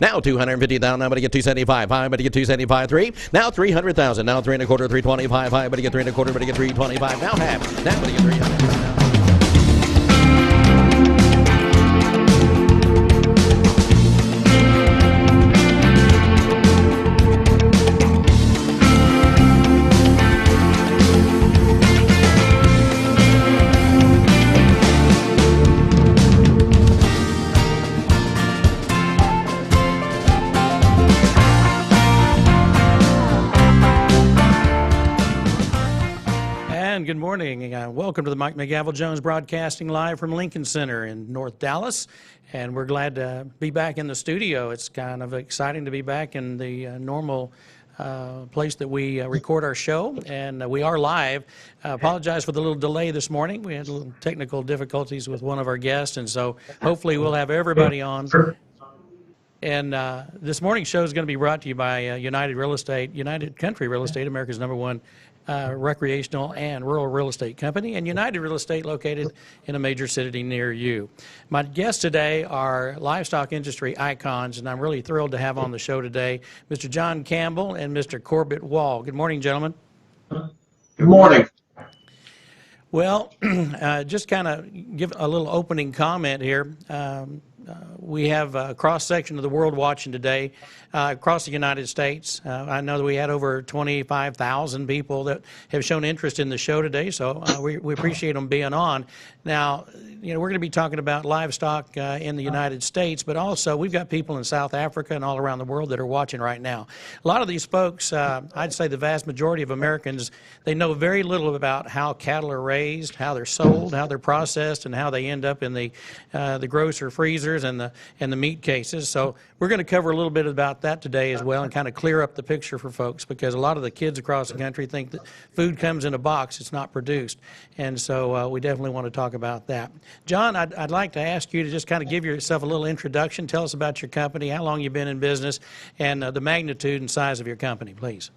Now 250,000. Now I'm going to get 275. I'm going to get 275. 3. Now 300,000. Now 3 1/4. 325. I'm going to get 3 1/4. I'm going to get 325. Now half. Now I'm going to get 300. Good morning. Welcome to the Mike McGavel Jones broadcasting live from Lincoln Center in North Dallas. And we're glad to be back in the studio. It's kind of exciting to be back in the normal place that we record our show. And we are live. Apologize for the little delay this morning. We had a little technical difficulties with one of our guests. And so hopefully we'll have everybody on. And this morning's show is going to be brought to you by United Country Real Estate, America's #1 recreational and rural real estate company, and United Real Estate located in a major city near you. My guests today are livestock industry icons, and I'm really thrilled to have on the show today Mr. John Campbell and Mr. Corbett Wall. Good morning, gentlemen. Good morning. Well, just kind of give a little opening comment here. We have a cross-section of the world watching today across the United States. I know that we had over 25,000 people that have shown interest in the show today, so we appreciate them being on. Now, we're going to be talking about livestock in the United States, but also we've got people in South Africa and all around the world that are watching right now. A lot of these folks, I'd say the vast majority of Americans, they know very little about how cattle are raised, how they're sold, how they're processed, and how they end up in the grocer freezers and the meat cases. So we're going to cover a little bit about that today as well and kind of clear up the picture for folks, because a lot of the kids across the country think that food comes in a box, it's not produced. And so we definitely want to talk about that. John, I'd like to ask you to just kind of give yourself a little introduction. Tell us about your company, how long you've been in business, and the magnitude and size of your company, please.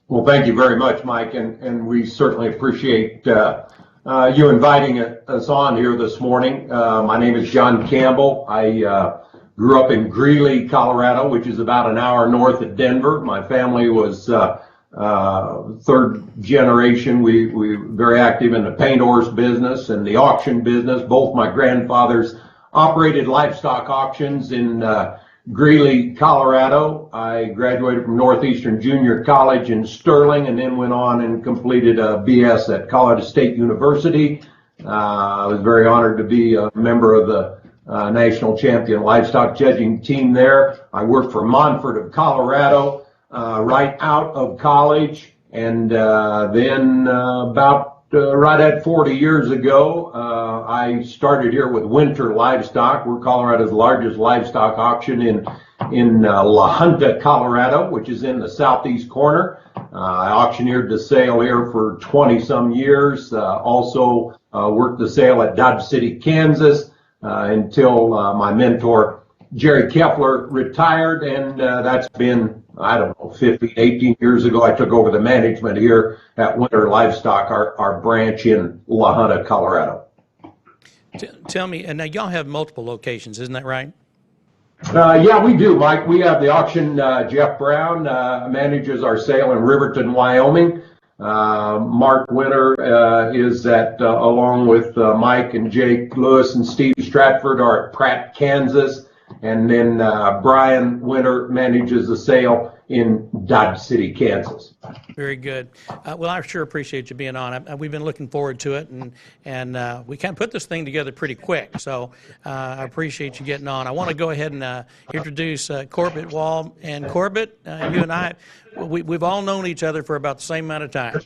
Well, thank you very much, Mike, and we certainly appreciate you inviting us on here this morning. My name is John Campbell. I grew up in Greeley, Colorado, which is about an hour north of Denver. My family was third generation. We were very active in the paint horse business and the auction business. Both my grandfathers operated livestock auctions in Greeley, Colorado. I graduated from Northeastern Junior College in Sterling and then went on and completed a BS at Colorado State University. I was very honored to be a member of the national champion livestock judging team there. I worked for Monfort of Colorado right out of college, and then right at 40 years ago, I started here with Winter Livestock. We're Colorado's largest livestock auction in La Junta, Colorado, which is in the southeast corner. I auctioneered the sale here for 20-some years. Also worked the sale at Dodge City, Kansas, until my mentor, Jerry Kepler, retired, and that's been, I don't know, 15, 18 years ago. I took over the management here at Winter Livestock, our branch in La Junta, Colorado. Tell me, and now y'all have multiple locations, isn't that right? Yeah, we do, Mike. We have the auction. Jeff Brown manages our sale in Riverton, Wyoming. Mark Winter is at, along with Mike and Jake Lewis and Steve Stratford, are at Pratt, Kansas. And then Brian Winter manages the sale in Dodge City, Kansas. Very good. Well, I sure appreciate you being on. We've been looking forward to it, and we kind of put this thing together pretty quick. So I appreciate you getting on. I want to go ahead and introduce Corbett Wall. And Corbett, you and I, we've all known each other for about the same amount of time.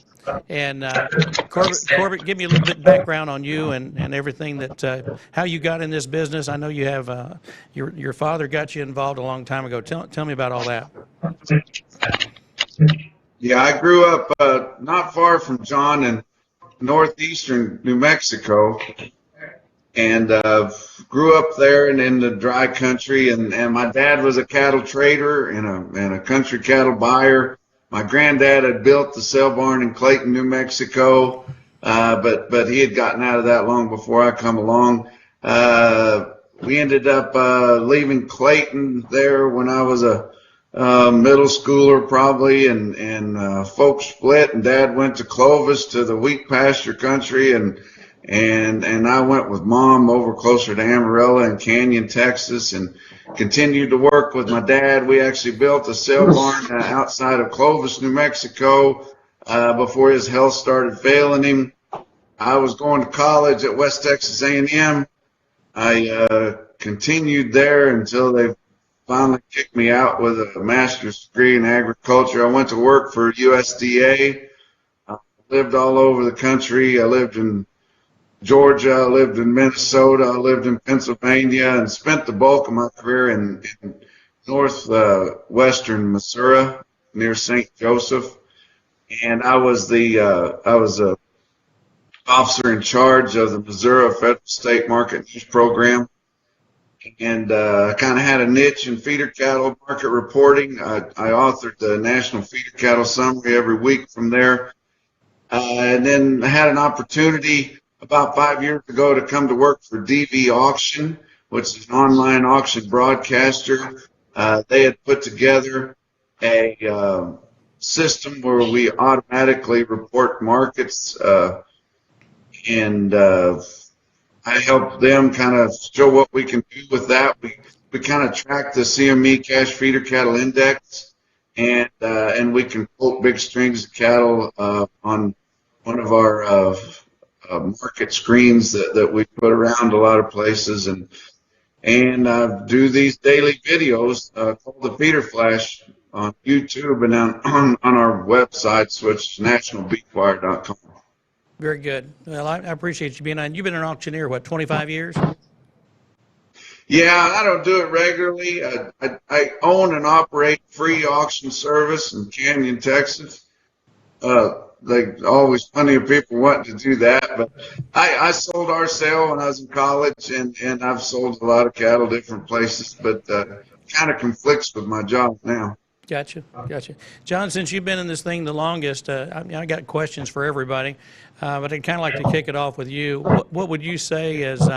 And Corbett, give me a little bit of background on you and everything that how you got in this business. I know you have your father got you involved a long time ago. Tell me about all that. Yeah, I grew up not far from John in northeastern New Mexico, and grew up there and in the dry country. And my dad was a cattle trader and a country cattle buyer. My granddad had built the sale barn in Clayton, New Mexico, but he had gotten out of that long before I come along. We ended up leaving Clayton there when I was a middle schooler probably, and folks split, and Dad went to Clovis to the wheat pasture country, and I went with Mom over closer to Amarillo and Canyon, Texas, and continued to work with my dad. We actually built a sale barn outside of Clovis, New Mexico, before his health started failing him. I was going to college at West Texas A&M. I continued there until they finally kicked me out with a master's degree in agriculture. I went to work for USDA. I lived all over the country. I lived in Georgia, I lived in Minnesota, I lived in Pennsylvania, and spent the bulk of my career in northwestern Missouri near St. Joseph. And I was a officer in charge of the Missouri Federal State Market News Program, and I kind of had a niche in feeder cattle market reporting. I authored the National Feeder Cattle Summary every week from there, and then I had an opportunity about 5 years ago to come to work for DV Auction, which is an online auction broadcaster. They had put together a system where we automatically report markets, and I helped them kind of show what we can do with that. We kind of track the CME Cash Feeder Cattle Index, and we can quote big strings of cattle on one of our market screens that we put around a lot of places, and do these daily videos called the Feeder Flash on YouTube and on our websites, which is nationalbeefwire.com. Very good. Well, I appreciate you being on. You've been an auctioneer, what, 25 years? Yeah, I don't do it regularly. I own and operate free auction service in Canyon, Texas. Like always, plenty of people wanting to do that, but I sold our sale when I was in college, and I've sold a lot of cattle different places, but kind of conflicts with my job now. Gotcha. John, since you've been in this thing the longest, I got questions for everybody, but I'd kind of like to kick it off with you. What would you say is,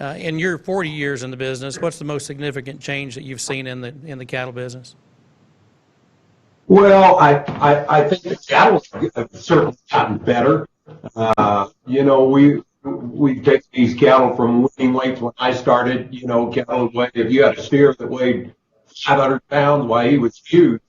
in your 40 years in the business, what's the most significant change that you've seen in the cattle business? Well, I think the cattle have certainly gotten better. We take these cattle from weaning weights. When I started, cattle weighed, if you had a steer that weighed 500 pounds, why, he was huge.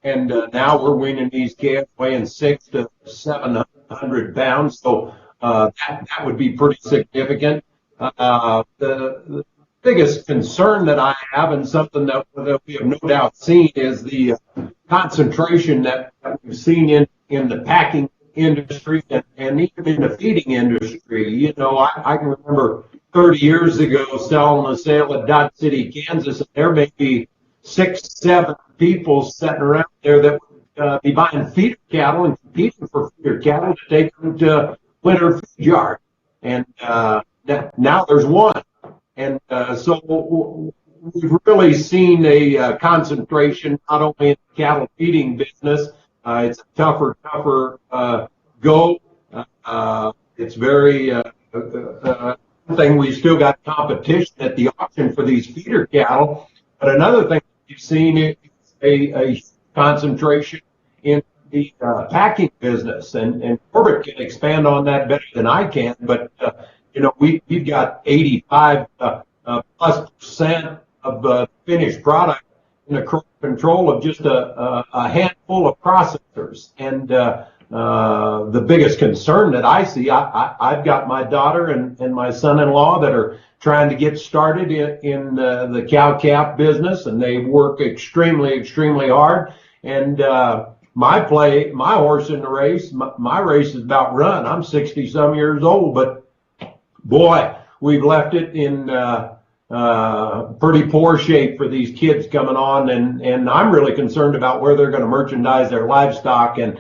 And now we're weaning these calves weighing 600 to 700 pounds. So that would be pretty significant. The biggest concern that I have, and something that we have no doubt seen, is the concentration that we've seen in the packing industry and even in the feeding industry. I can remember 30 years ago selling a sale at Dodge City, Kansas, and there may be 6, 7 people sitting around there that would be buying feeder cattle and competing for feeder cattle to take them to winter feed yard. And now there's one. And so we've really seen a concentration not only in the cattle feeding business. It's a tougher go. It's very thing. We still got competition at the auction for these feeder cattle. But another thing we've seen is a concentration in the packing business. And Corbett can expand on that better than I can. But we've got 85 plus% of the finished product in the control of just a handful of processors. And the biggest concern that I see, I've got my daughter and my son-in-law that are trying to get started in the cow-calf business, and they work extremely, extremely hard. And my horse in the race, my race is about run. I'm 60-some years old, but boy, we've left it in pretty poor shape for these kids coming on, and I'm really concerned about where they're going to merchandise their livestock and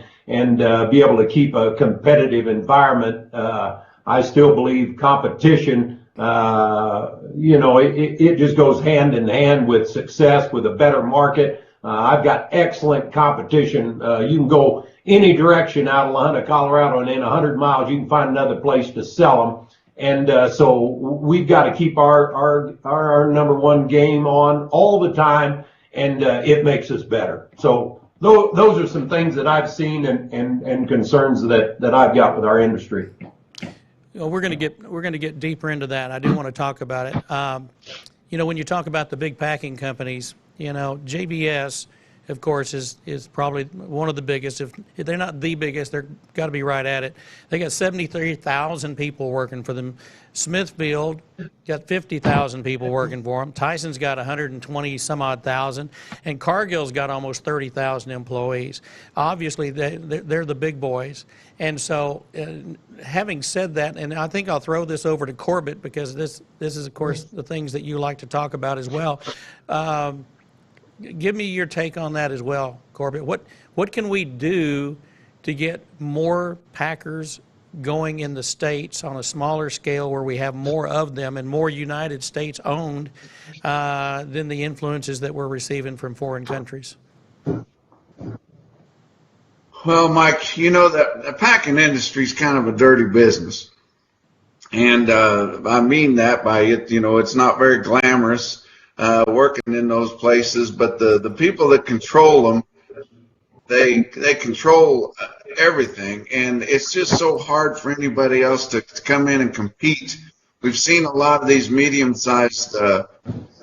be able to keep a competitive environment. I still believe competition, it just goes hand in hand with success, with a better market. I've got excellent competition. You can go any direction out of La Junta, Colorado, and in 100 miles, you can find another place to sell them. And so we've got to keep our number one game on all the time, and it makes us better. So those are some things that I've seen and concerns that I've got with our industry. Well, we're going to get deeper into that. I do want to talk about it. When you talk about the big packing companies, JBS, of course, is probably one of the biggest. If they're not the biggest, they're got to be right at it. They got 73,000 people working for them. Smithfield got 50,000 people working for them. Tyson's got 120 some odd thousand, and Cargill's got almost 30,000 employees. Obviously, they're the big boys. And so, having said that, and I think I'll throw this over to Corbett, because this is, of course, the things that you like to talk about as well. Give me your take on that as well, Corbett. What can we do to get more packers going in the States on a smaller scale, where we have more of them and more United States owned than the influences that we're receiving from foreign countries? Well, Mike, the packing industry is kind of a dirty business. And I mean that by it, it's not very glamorous working in those places, but the people that control them, they control everything, and it's just so hard for anybody else to come in and compete. We've seen a lot of these medium-sized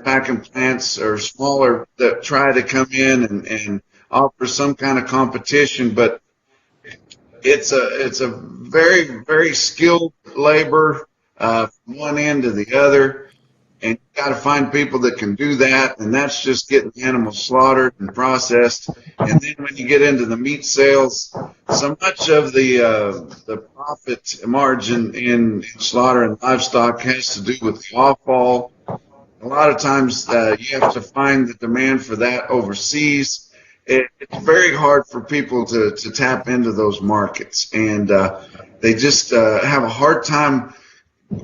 packing plants or smaller that try to come in and offer some kind of competition, but it's a very, very skilled labor from one end to the other. And you got to find people that can do that, and that's just getting animals slaughtered and processed. And then when you get into the meat sales, so much of the profit margin in slaughter and livestock has to do with the offal. A lot of times you have to find the demand for that overseas. It's very hard for people to tap into those markets, and they just have a hard time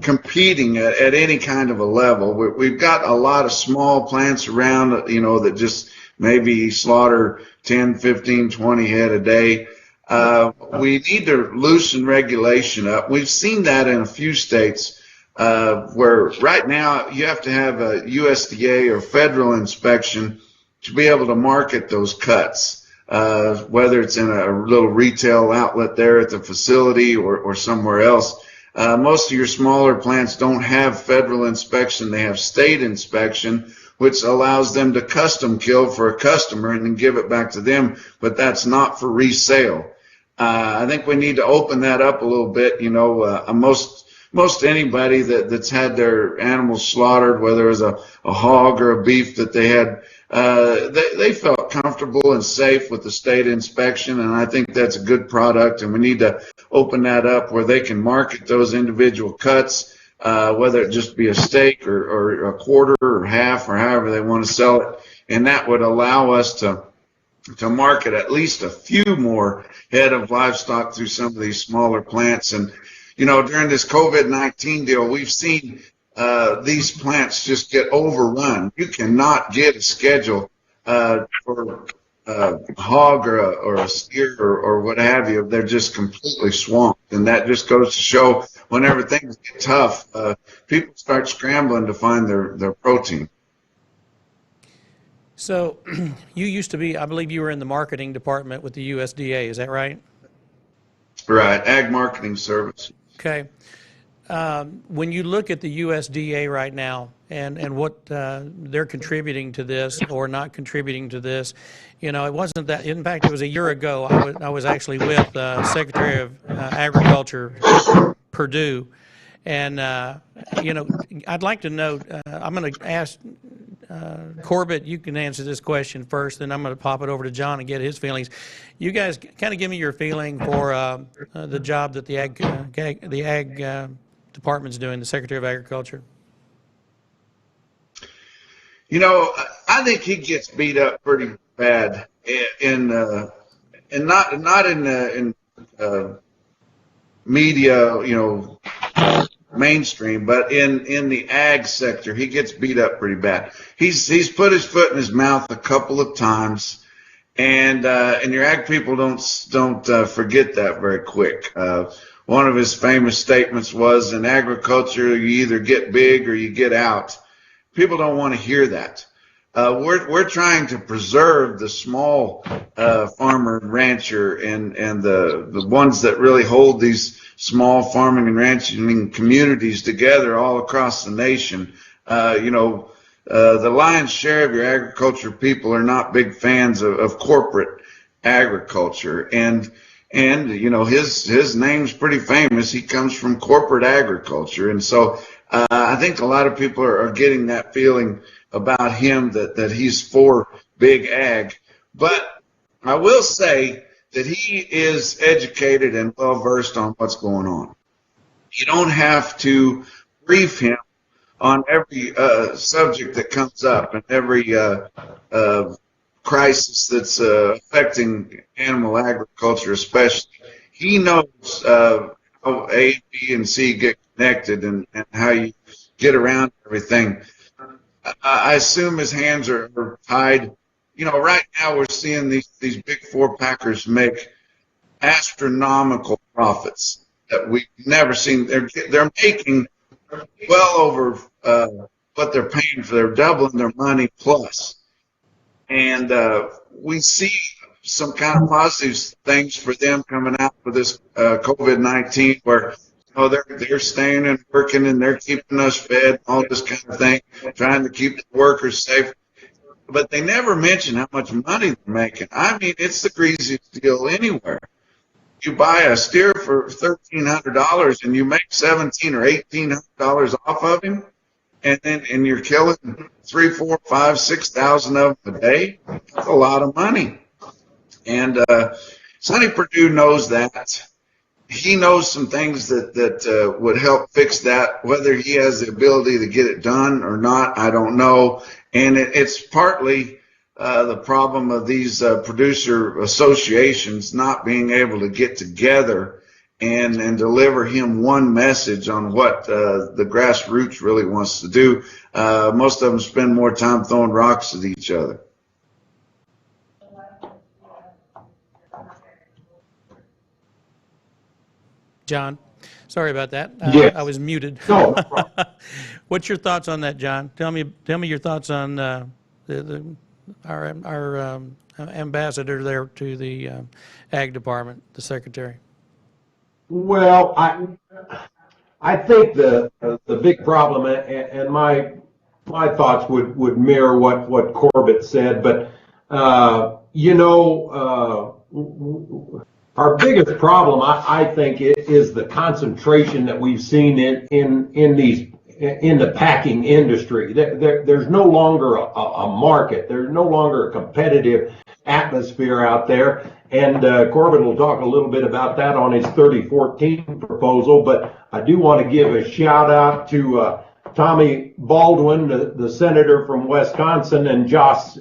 competing at any kind of a level. We've got a lot of small plants around, that just maybe slaughter 10, 15, 20 head a day. We need to loosen regulation up. We've seen that in a few states where right now you have to have a USDA or federal inspection to be able to market those cuts, whether it's in a little retail outlet there at the facility or somewhere else. Most of your smaller plants don't have federal inspection. They have state inspection, which allows them to custom kill for a customer and then give it back to them, but that's not for resale. I think we need to open that up a little bit. Most anybody that's had their animals slaughtered, whether it was a hog or a beef that they had, they felt comfortable and safe with the state inspection, and I think that's a good product, and we need to open that up where they can market those individual cuts, whether it just be a steak or a quarter or half or however they want to sell it, and that would allow us to market at least a few more head of livestock through some of these smaller plants. And during this COVID-19 deal, we've seen these plants just get overrun. You cannot get a schedule for a hog or a steer or what have you. They're just completely swamped, and that just goes to show whenever things get tough, people start scrambling to find their protein. So you used to be, I believe you were in the marketing department with the USDA, is that right? Right, Ag Marketing Service. Okay. When you look at the USDA right now and what they're contributing to this or not contributing to this, it wasn't that. In fact, it was a year ago. I was actually with Secretary of Agriculture Perdue, and I'd like to know. I'm going to ask Corbett. You can answer this question first, then I'm going to pop it over to John and get his feelings. You guys kind of give me your feeling for the job that the ag department's doing, the Secretary of Agriculture. I think he gets beat up pretty bad in not in media, mainstream, but in the ag sector, he gets beat up pretty bad. He's put his foot in his mouth a couple of times, and your ag people don't forget that very quick. one of his famous statements was, in agriculture, you either get big or you get out. People don't want to hear that. We're trying to preserve the small farmer and rancher and the ones that really hold these small farming and ranching communities together all across the nation. The lion's share of your agriculture people are not big fans of corporate agriculture, and his name's pretty famous. He comes from corporate agriculture, and so I think a lot of people are getting that feeling about him that he's for big ag. But I will say that he is educated and well versed on what's going on. You don't have to brief him on every subject that comes up and every crisis that's affecting animal agriculture, especially. He knows how A, B, and C get connected and how you get around everything. I assume his hands are tied. Right now we're seeing these big four packers make astronomical profits that we've never seen. They're making well over what they're paying for. They're doubling their money plus. And we see some kind of positive things for them coming out with this COVID-19, where they're staying and working and they're keeping us fed, all this kind of thing, trying to keep the workers safe. But they never mention how much money they're making. I mean, it's the greasiest deal anywhere. You buy a steer for $1,300 and you make $1,700 or $1,800 off of him, and you're killing 3, 4, 5, 6,000 of them a day. That's a lot of money. And Sonny Perdue knows that. He knows some things that would help fix that. Whether he has the ability to get it done or not, I don't know. And it's partly the problem of these producer associations not being able to get together and deliver him one message on what the grassroots really wants to do. Most of them spend more time throwing rocks at each other. John, sorry about that. Yes. I was muted. No. What's your thoughts on that, John? Tell me your thoughts on our ambassador there to the Ag Department, the secretary. Well, I think the big problem, and my thoughts would mirror what Corbett said, but our biggest problem, I think, is the concentration that we've seen in the packing industry. There's no longer a market. There's no longer a competitive atmosphere out there. And Corbett will talk a little bit about that on his 3014 proposal. But I do want to give a shout out to Tommy Baldwin, the senator from Wisconsin, and Josh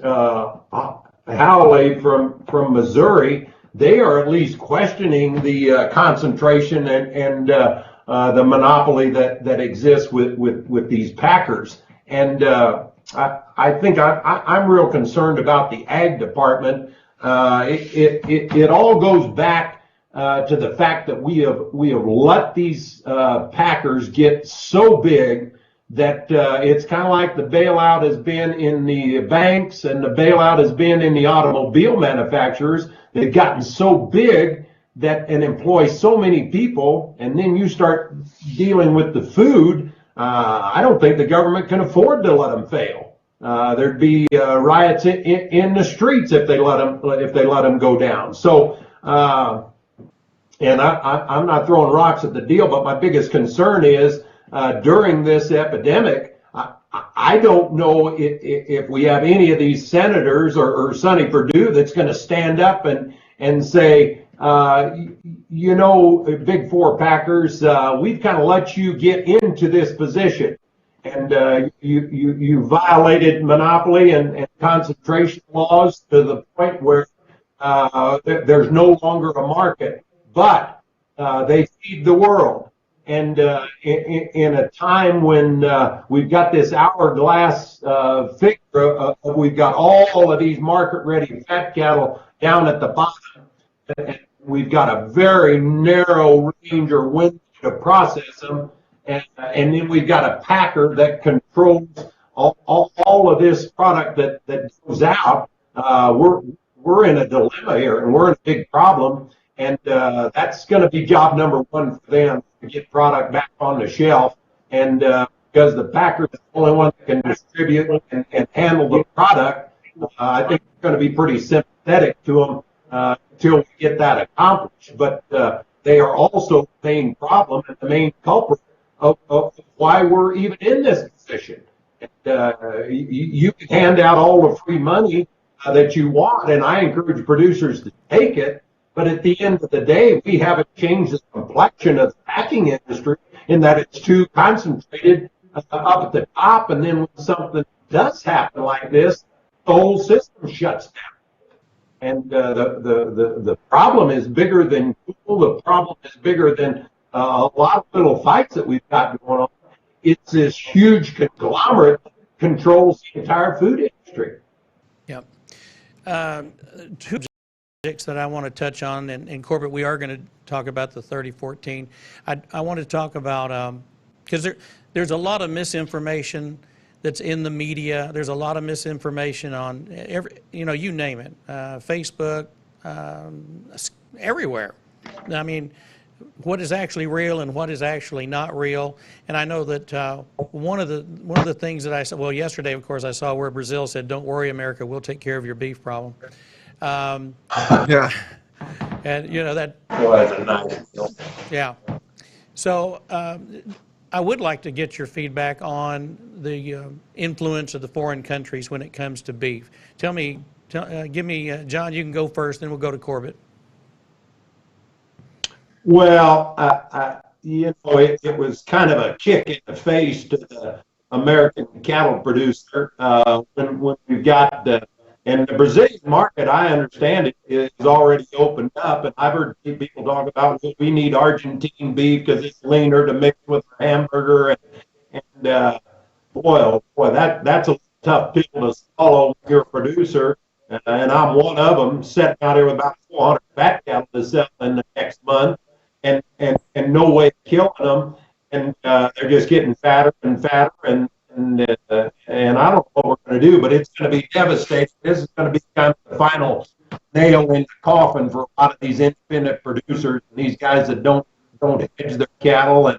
Hawley from Missouri. They are at least questioning the concentration and the monopoly that exists with these packers. And I think I'm real concerned about the Ag Department. It all goes back to the fact that we have let these packers get so big that it's kind of like the bailout has been in the banks and the bailout has been in the automobile manufacturers. They've gotten so big that and employ so many people, and then you start dealing with the food. I don't think the government can afford to let them fail. There'd be riots in the streets if they let them go down. So, and I'm not throwing rocks at the deal, but my biggest concern is during this epidemic, I don't know if we have any of these senators or Sonny Perdue that's going to stand up and say, big four packers, we've kind of let you get into this position, and you violated monopoly and concentration laws to the point where there's no longer a market, but they feed the world. And in a time when we've got this hourglass figure, we've got all of these market-ready fat cattle down at the bottom. we've got a very narrow range or window to process them, and then we've got a packer that controls all of this product that goes out. We're in a dilemma here, and we're in a big problem, and that's going to be job number one for them, to get product back on the shelf, and because the packer is the only one that can distribute and handle the product. I think it's going to be pretty sympathetic to them until we get that accomplished. But they are also the main problem and the main culprit of why we're even in this position. And, you can hand out all the free money that you want, and I encourage producers to take it. But at the end of the day, we haven't changed the complexion of the packing industry in that it's too concentrated up at the top, and then when something does happen like this, the whole system shuts down. And the problem is bigger than Google. The problem is bigger than a lot of little fights that we've got going on. It's this huge conglomerate that controls the entire food industry. Yep. Two subjects that I want to touch on, and Corbett, we are going to talk about the 3014. I want to talk about, because there's a lot of misinformation that's in the media. There's a lot of misinformation on you name it, Facebook, everywhere. I mean, what is actually real and what is actually not real. And I know that one of the things that I saw, well, yesterday, of course, I saw where Brazil said, "Don't worry, America, we'll take care of your beef problem." Yeah. And that. Well, that's a nice deal. Yeah. So I would like to get your feedback on the influence of the foreign countries when it comes to beef. Give me, John, you can go first, then we'll go to Corbett. Well, it was kind of a kick in the face to the American cattle producer when we've got and the Brazilian market, I understand it, is already opened up, and I've heard people talk about, well, we need Argentine beef because it's leaner to mix with our hamburger, and boy, that's a tough pill to swallow when you're a producer, and I'm one of them, sitting out here with about 400 fat cattle to sell in the next month, and no way of killing them, and they're just getting fatter and fatter, and I don't know what we're going to do, but it's going to be devastating. This is going to be kind of the final nail in the coffin for a lot of these independent producers and these guys that don't hedge their cattle,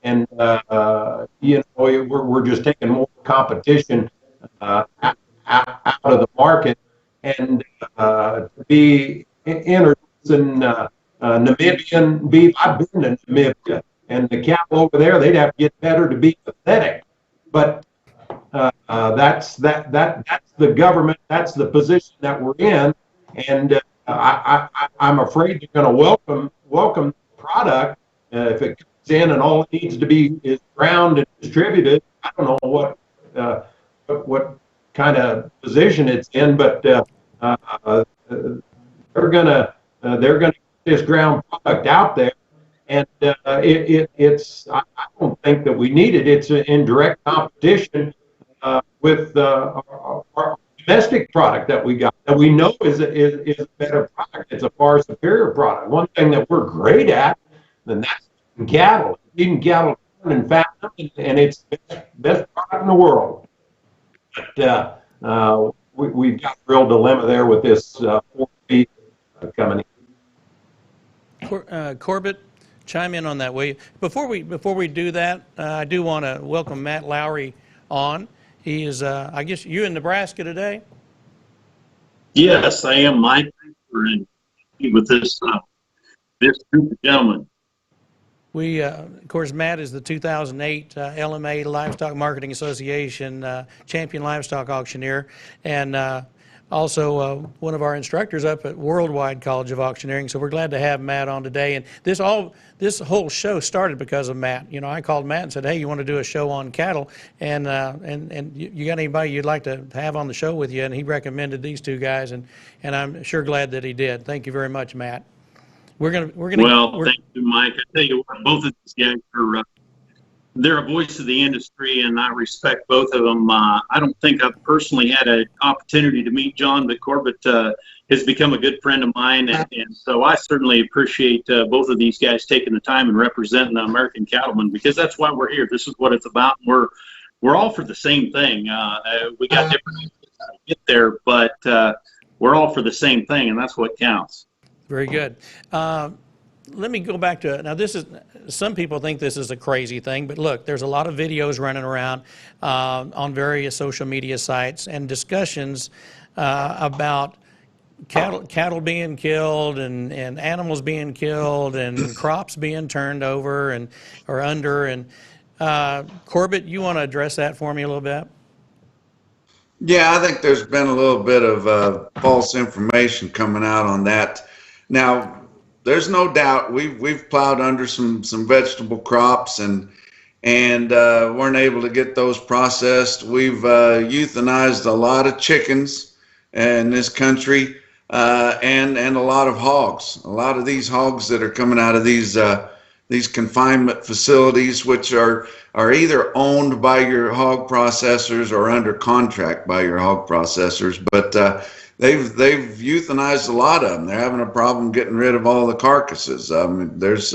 and we're just taking more competition out of the market, and to be introducing Namibian beef. I've been to Namibia, and the cattle over there, they'd have to get better to be pathetic. But that's the government. That's the position that we're in, and I'm afraid they're going to welcome product if it comes in and all it needs to be is ground and distributed. I don't know what kind of position it's in, but they're gonna get this ground product out there. And it's I don't think that we need it. It's in direct competition with our domestic product that we got, that we know is a better product. It's a far superior product. One thing that we're great at, and that's cattle. Eating cattle and fat, and it's the best product in the world. But we've got a real dilemma there with this pork beef coming in. Corbett, chime in on that, will you? Before we do that, I do want to welcome Matt Lowry on. He is, I guess, you in Nebraska today? Yes, I am, Mike. We're in with this group of gentlemen. We, of course, Matt is the 2008 LMA Livestock Marketing Association champion livestock auctioneer, and also one of our instructors up at Worldwide College of Auctioneering. So we're glad to have Matt on today. And this whole show started because of Matt. I called Matt and said, "Hey, you want to do a show on cattle? And you got anybody you'd like to have on the show with you?" And he recommended these two guys, and I'm sure glad that he did. Thank you very much, Matt. We're gonna. Well, thank you, Mike. I tell you what, both of these guys are they're a voice of the industry, and I respect both of them. I don't think I've personally had an opportunity to meet John, but Corbett has become a good friend of mine, and so I certainly appreciate both of these guys taking the time and representing the American cattlemen, because that's why we're here. This is what it's about. We're all for the same thing. We got different ways to get there, but we're all for the same thing, and that's what counts. Very good. Let me go back to, now this is, some people think this is a crazy thing, but look, there's a lot of videos running around on various social media sites and discussions about cattle being killed and animals being killed and crops being turned over and or under. And Corbett, you want to address that for me a little bit? Yeah, I think there's been a little bit of false information coming out on that. Now, there's no doubt we've plowed under some vegetable crops and weren't able to get those processed. We've euthanized a lot of chickens in this country and a lot of hogs. A lot of these hogs that are coming out of these confinement facilities, which are either owned by your hog processors or under contract by your hog processors, but they've euthanized a lot of them. They're having a problem getting rid of all the carcasses. There's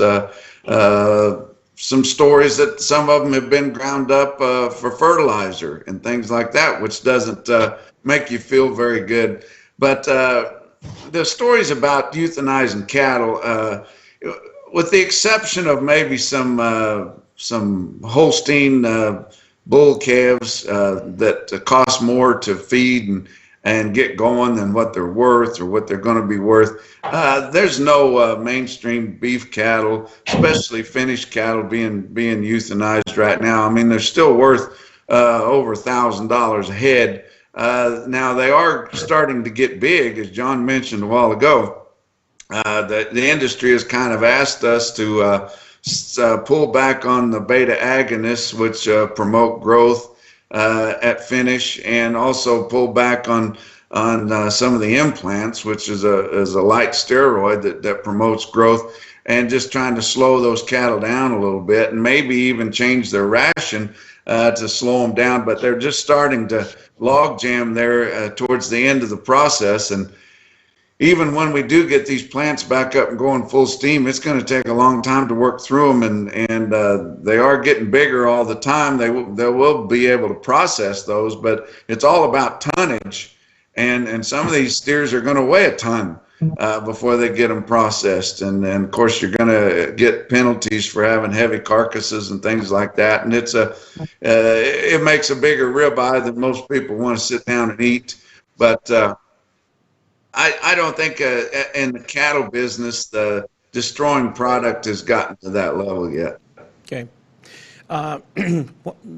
some stories that some of them have been ground up for fertilizer and things like that, which doesn't make you feel very good. But the stories about euthanizing cattle, with the exception of maybe some Holstein bull calves that cost more to feed and get going than what they're worth or what they're going to be worth. There's no mainstream beef cattle, especially finished cattle, being euthanized right now. I mean, they're still worth over $1,000 a head. Now they are starting to get big, as John mentioned a while ago. The industry has kind of asked us to pull back on the beta agonists, which promote growth at finish, and also pull back on some of the implants, which is a light steroid that promotes growth, and just trying to slow those cattle down a little bit, and maybe even change their ration to slow them down. But they're just starting to log jam there towards the end of the process. And even when we do get these plants back up and going full steam, it's going to take a long time to work through them, and they are getting bigger all the time. They will be able to process those, but it's all about tonnage, and some of these steers are going to weigh a ton before they get them processed, and of course you're going to get penalties for having heavy carcasses and things like that, and it makes a bigger ribeye than most people want to sit down and eat, but I don't think in the cattle business, the destroying product has gotten to that level yet. Okay.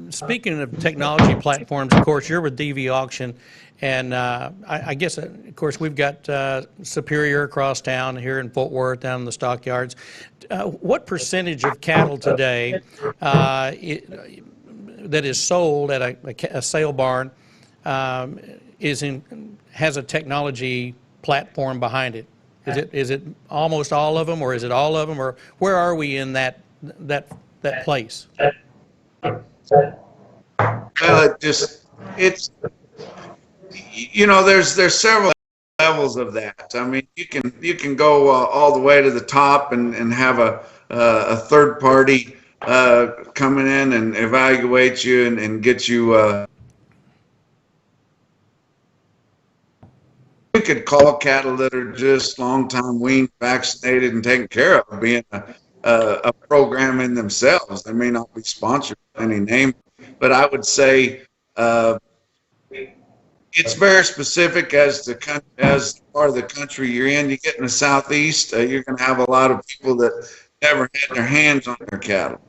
Speaking of technology platforms, of course, you're with DV Auction, and I guess, of course, we've got Superior across town here in Fort Worth, down in the stockyards. What percentage of cattle today that is sold at a sale barn has a technology platform behind it? Is it almost all of them, or is it all of them, or where are we in that place? Well, it's there's several levels of that. I mean, you can go all the way to the top and have a third party coming in and evaluate you and get you. We could call cattle that are just long time weaned, vaccinated, and taken care of, being a program in themselves. They may not be sponsored by any name, but I would say it's very specific as part of the country you're in. You get in the southeast, you're going to have a lot of people that never had their hands on their cattle.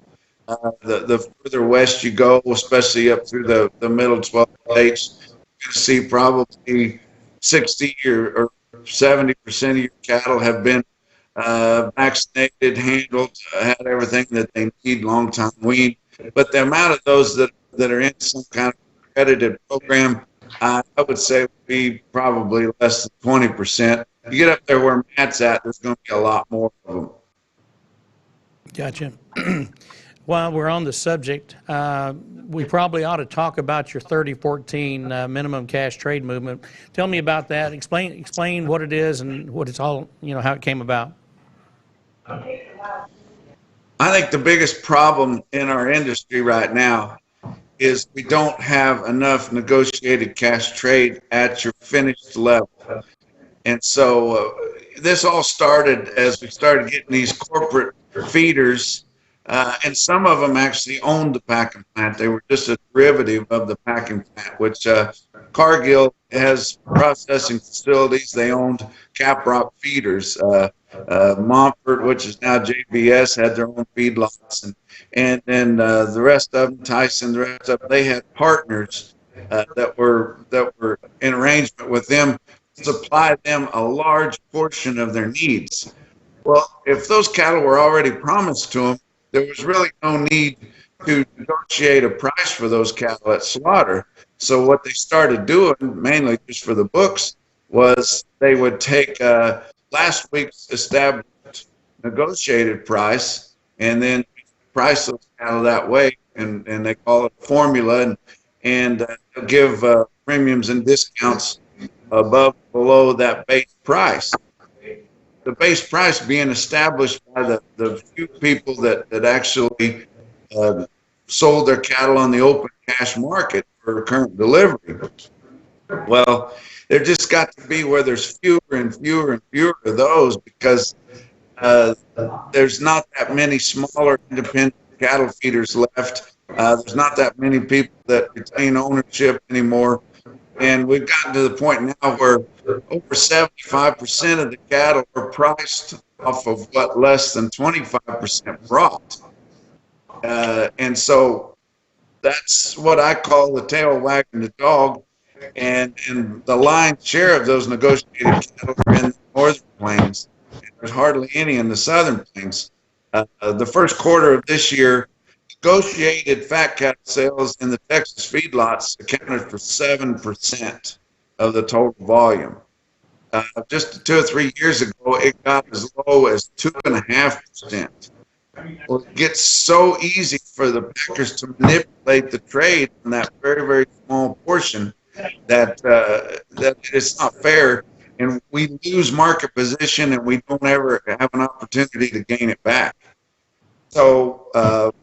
The further west you go, especially up through the middle 12 states, you're going to see probably 60 or 70% of your cattle have been vaccinated, handled, had everything that they need, long time weaned. But the amount of those that are in some kind of accredited program, I would say would be probably less than 20%. You get up there where Matt's at, there's going to be a lot more of them. Gotcha. While we're on the subject, we probably ought to talk about your 3014 minimum cash trade movement. Tell me about that. Explain what it is and what it's all, how it came about. I think the biggest problem in our industry right now is we don't have enough negotiated cash trade at your finished level. And so this all started as we started getting these corporate feeders, and some of them actually owned the packing plant. They were just a derivative of the packing plant, which Cargill has processing facilities. They owned Caprock feeders. Montfort, which is now JBS, had their own feedlots, and then the rest of them, Tyson, the rest of them, they had partners that were in arrangement with them to supply them a large portion of their needs. Well, if those cattle were already promised to them, there was really no need to negotiate a price for those cattle at slaughter. So what they started doing, mainly just for the books, was they would take last week's established negotiated price and then price those cattle that way, and they call it a formula, and give premiums and discounts above below that base price. The base price being established by the few people that actually sold their cattle on the open cash market for current delivery. Well, there just got to be where there's fewer and fewer and fewer of those, because there's not that many smaller independent cattle feeders left. There's not that many people that retain ownership anymore. And we've gotten to the point now where over 75% of the cattle are priced off of what less than 25% brought. And so that's what I call the tail wagging the dog. And the lion's share of those negotiated cattle are in the northern plains. There's hardly any in the southern plains. The first quarter of this year, negotiated fat cattle sales in the Texas feedlots accounted for 7% of the total volume. Just 2 or 3 years ago, it got as low as 2.5%. Well, it gets so easy for the packers to manipulate the trade in that very, very small portion that it's not fair, and we lose market position, and we don't ever have an opportunity to gain it back. So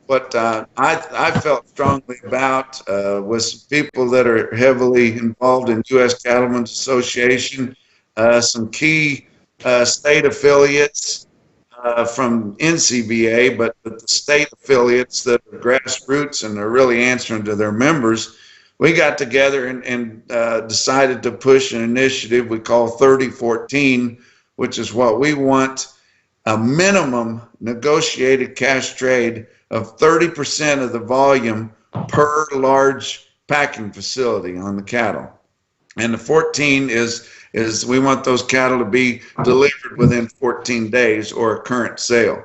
what I felt strongly about was some people that are heavily involved in U.S. Cattlemen's Association, some key state affiliates from NCBA, but the state affiliates that are grassroots and are really answering to their members. We got together and decided to push an initiative we call 3014, which is what we want: a minimum negotiated cash trade of 30% of the volume per large packing facility on the cattle. And the 14 is we want those cattle to be delivered within 14 days or a current sale.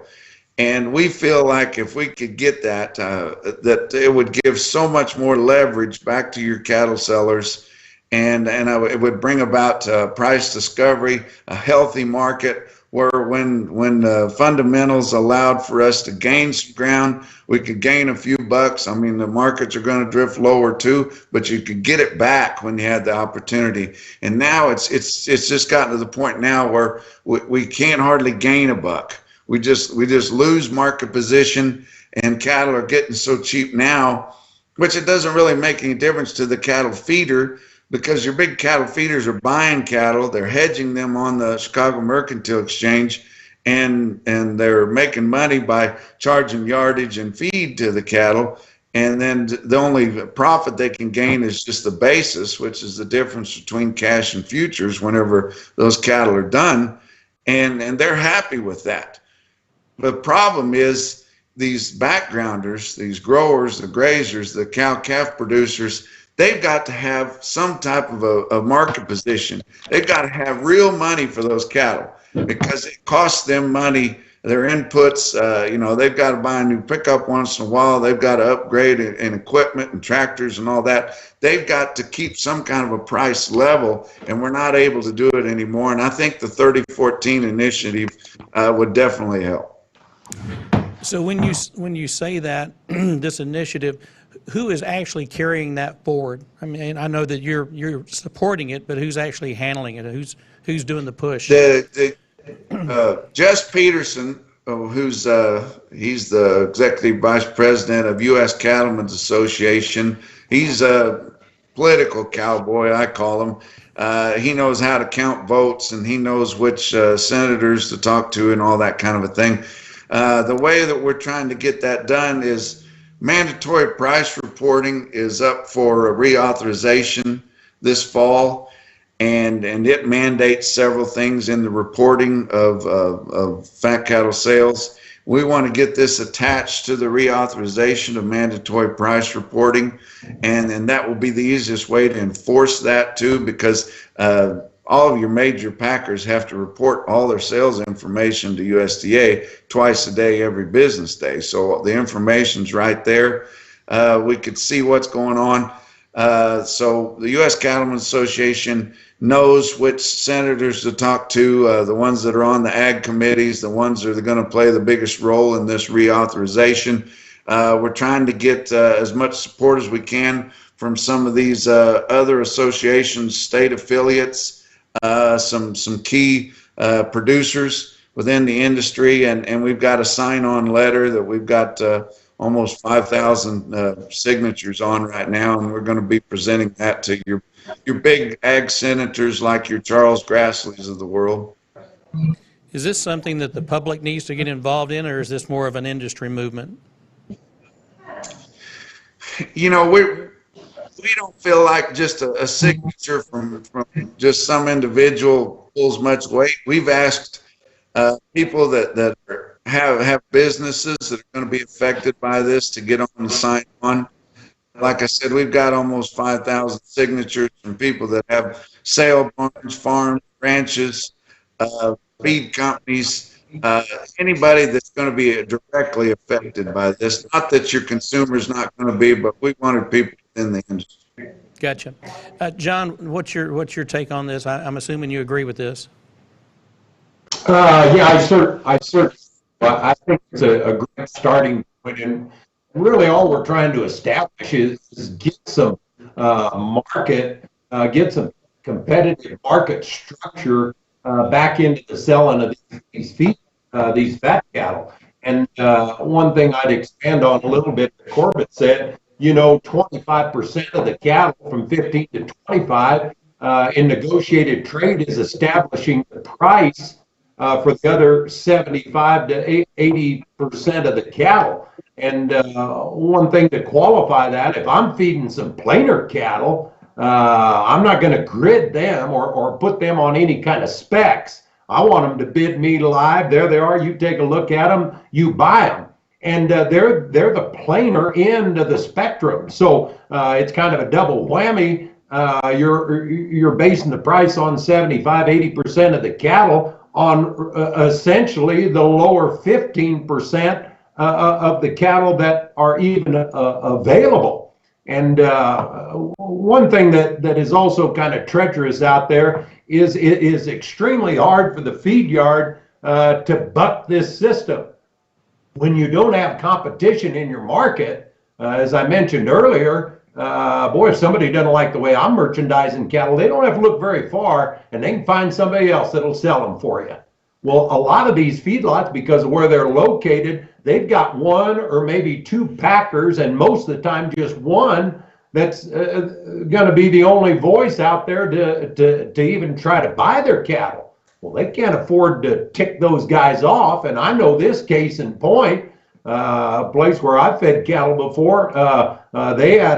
And we feel like if we could get that, that it would give so much more leverage back to your cattle sellers, and it would bring about price discovery, a healthy market, where when the fundamentals allowed for us to gain some ground, we could gain a few bucks. I mean, the markets are going to drift lower too, but you could get it back when you had the opportunity. And now it's just gotten to the point now where we can't hardly gain a buck. We just lose market position, and cattle are getting so cheap now, which it doesn't really make any difference to the cattle feeder, because your big cattle feeders are buying cattle, they're hedging them on the Chicago Mercantile Exchange, and they're making money by charging yardage and feed to the cattle. And then the only profit they can gain is just the basis, which is the difference between cash and futures whenever those cattle are done. And they're happy with that. The problem is these backgrounders, these growers, the grazers, the cow-calf producers, they've got to have some type of a market position. They've got to have real money for those cattle, because it costs them money, their inputs. They've got to buy a new pickup once in a while. They've got to upgrade in equipment and tractors and all that. They've got to keep some kind of a price level, and we're not able to do it anymore. And I think the 3014 initiative would definitely help. So when you say that, this initiative, who is actually carrying that forward? I mean, I know that you're supporting it, but who's actually handling it? Who's doing the push? Jess Peterson, who's he's the executive vice president of U.S. Cattlemen's Association. He's a political cowboy, I call him. He knows how to count votes, and he knows which senators to talk to and all that kind of a thing. The way that we're trying to get that done is mandatory price reporting is up for reauthorization this fall, and it mandates several things in the reporting of fat cattle sales. We want to get this attached to the reauthorization of mandatory price reporting, and that will be the easiest way to enforce that too, because all of your major packers have to report all their sales information to USDA twice a day, every business day. So the information's right there. We could see what's going on. So the U.S. Cattlemen's Association knows which senators to talk to, the ones that are on the ag committees, the ones that are going to play the biggest role in this reauthorization. We're trying to get as much support as we can from some of these other associations, state affiliates, some key producers within the industry, and we've got a sign-on letter that we've got almost 5,000 signatures on right now, and we're going to be presenting that to your big ag senators like your Charles Grassleys of the world. Is this something that the public needs to get involved in, or is this more of an industry movement? You know, we don't feel like just a signature from just some individual pulls much weight. We've asked people that have businesses that are going to be affected by this to get on and sign on. Like I said, we've got almost 5,000 signatures from people that have sale barns, farms, ranches, feed companies, anybody that's going to be directly affected by this. Not that your consumer's not going to be, but we wanted people in the industry. Gotcha. John, what's your take on this? I'm assuming you agree with this. Yeah, I think it's a great starting point, and really all we're trying to establish is get some get some competitive market structure back into the selling of these fat cattle. And one thing I'd expand on a little bit, Corbett said, 25% of the cattle from 15 to 25 in negotiated trade is establishing the price for the other 75 to 80% of the cattle. And one thing to qualify that, if I'm feeding some plainer cattle, I'm not going to grid them or put them on any kind of specs. I want them to bid me live. There they are. You take a look at them. You buy them. And they're the plainer end of the spectrum. So it's kind of a double whammy. You're basing the price on 75, 80% of the cattle on essentially the lower 15% of the cattle that are even available. And one thing that is also kind of treacherous out there is it is extremely hard for the feed yard to buck this system. When you don't have competition in your market, as I mentioned earlier, boy, if somebody doesn't like the way I'm merchandising cattle, they don't have to look very far, and they can find somebody else that'll sell them for you. Well, a lot of these feedlots, because of where they're located, they've got one or maybe two packers, and most of the time just one that's going to be the only voice out there to even try to buy their cattle. Well, they can't afford to tick those guys off, and I know this case in point, a place where I fed cattle before. They had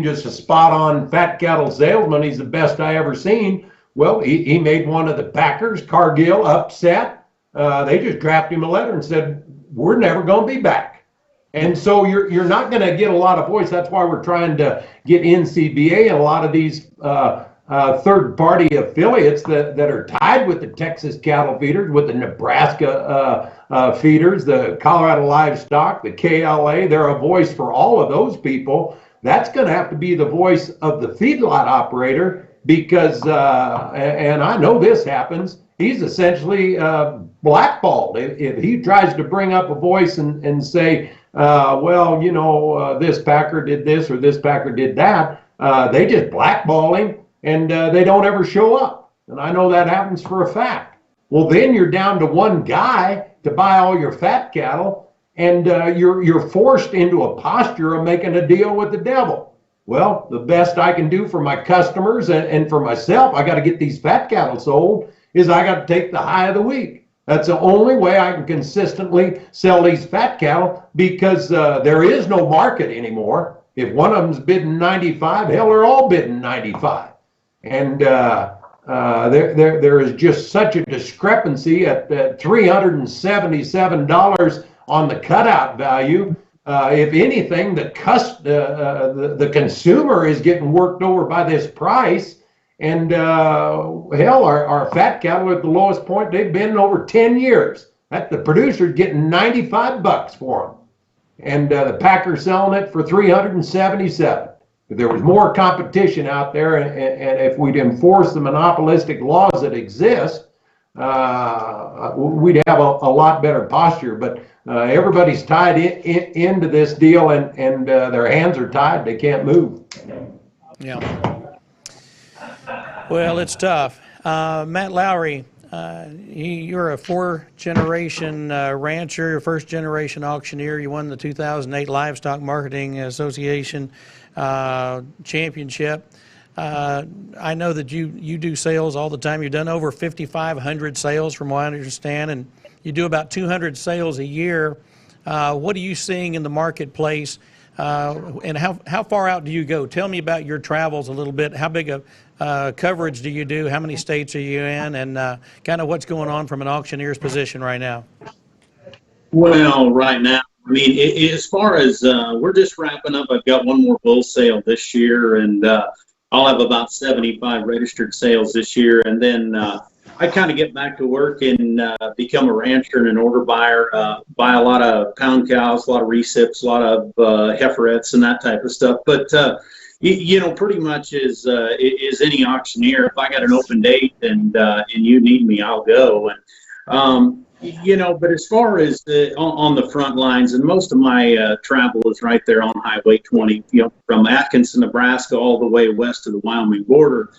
just a spot-on fat cattle salesman. He's the best I ever seen. Well, he made one of the packers, Cargill, upset. They just drafted him a letter and said, "We're never going to be back." And so you're not going to get a lot of voice. That's why we're trying to get NCBA and a lot of these third-party affiliates that are tied with the Texas cattle feeders, with the Nebraska feeders, the Colorado livestock, the KLA. They're a voice for all of those people. That's going to have to be the voice of the feedlot operator because, and I know this happens, he's essentially blackballed. If he tries to bring up a voice and say, well, you know, this packer did this or this packer did that, they just blackball him and they don't ever show up. And I know that happens for a fact. Well, then you're down to one guy to buy all your fat cattle, and you're forced into a posture of making a deal with the devil. Well, the best I can do for my customers and for myself, I got to get these fat cattle sold, is I got to take the high of the week. That's the only way I can consistently sell these fat cattle, because there is no market anymore. If one of them's bidding 95, hell, they're all bidding 95. And there is just such a discrepancy at $377 on the cutout value. If anything, the consumer is getting worked over by this price. And hell, our fat cattle are at the lowest point they've been in over 10 years. The producer's getting $95 for them, and the packer's selling it for $377. If there was more competition out there, and if we'd enforce the monopolistic laws that exist, we'd have a lot better posture. But everybody's tied into this deal, and their hands are tied. They can't move. Yeah. Well, it's tough. Matt Lowry, you're a four-generation rancher, first-generation auctioneer. You won the 2008 Livestock Marketing Association championship. I know that you do sales all the time. You've done over 5,500 sales, from what I understand, and you do about 200 sales a year. What are you seeing in the marketplace, and how far out do you go? Tell me about your travels a little bit. How big a coverage do you do? How many states are you in? And kind of what's going on from an auctioneer's position right now? Well, right now, I mean, as far as we're just wrapping up, I've got one more bull sale this year, and I'll have about 75 registered sales this year. And then I kind of get back to work and become a rancher and an order buyer, buy a lot of pound cows, a lot of recips, a lot of heiferettes and that type of stuff. But you know, pretty much is any auctioneer. If I got an open date and you need me, I'll go. And you know, but as far as on the front lines, and most of my travel is right there on Highway 20, you know, from Atkinson, Nebraska, all the way west to the Wyoming border.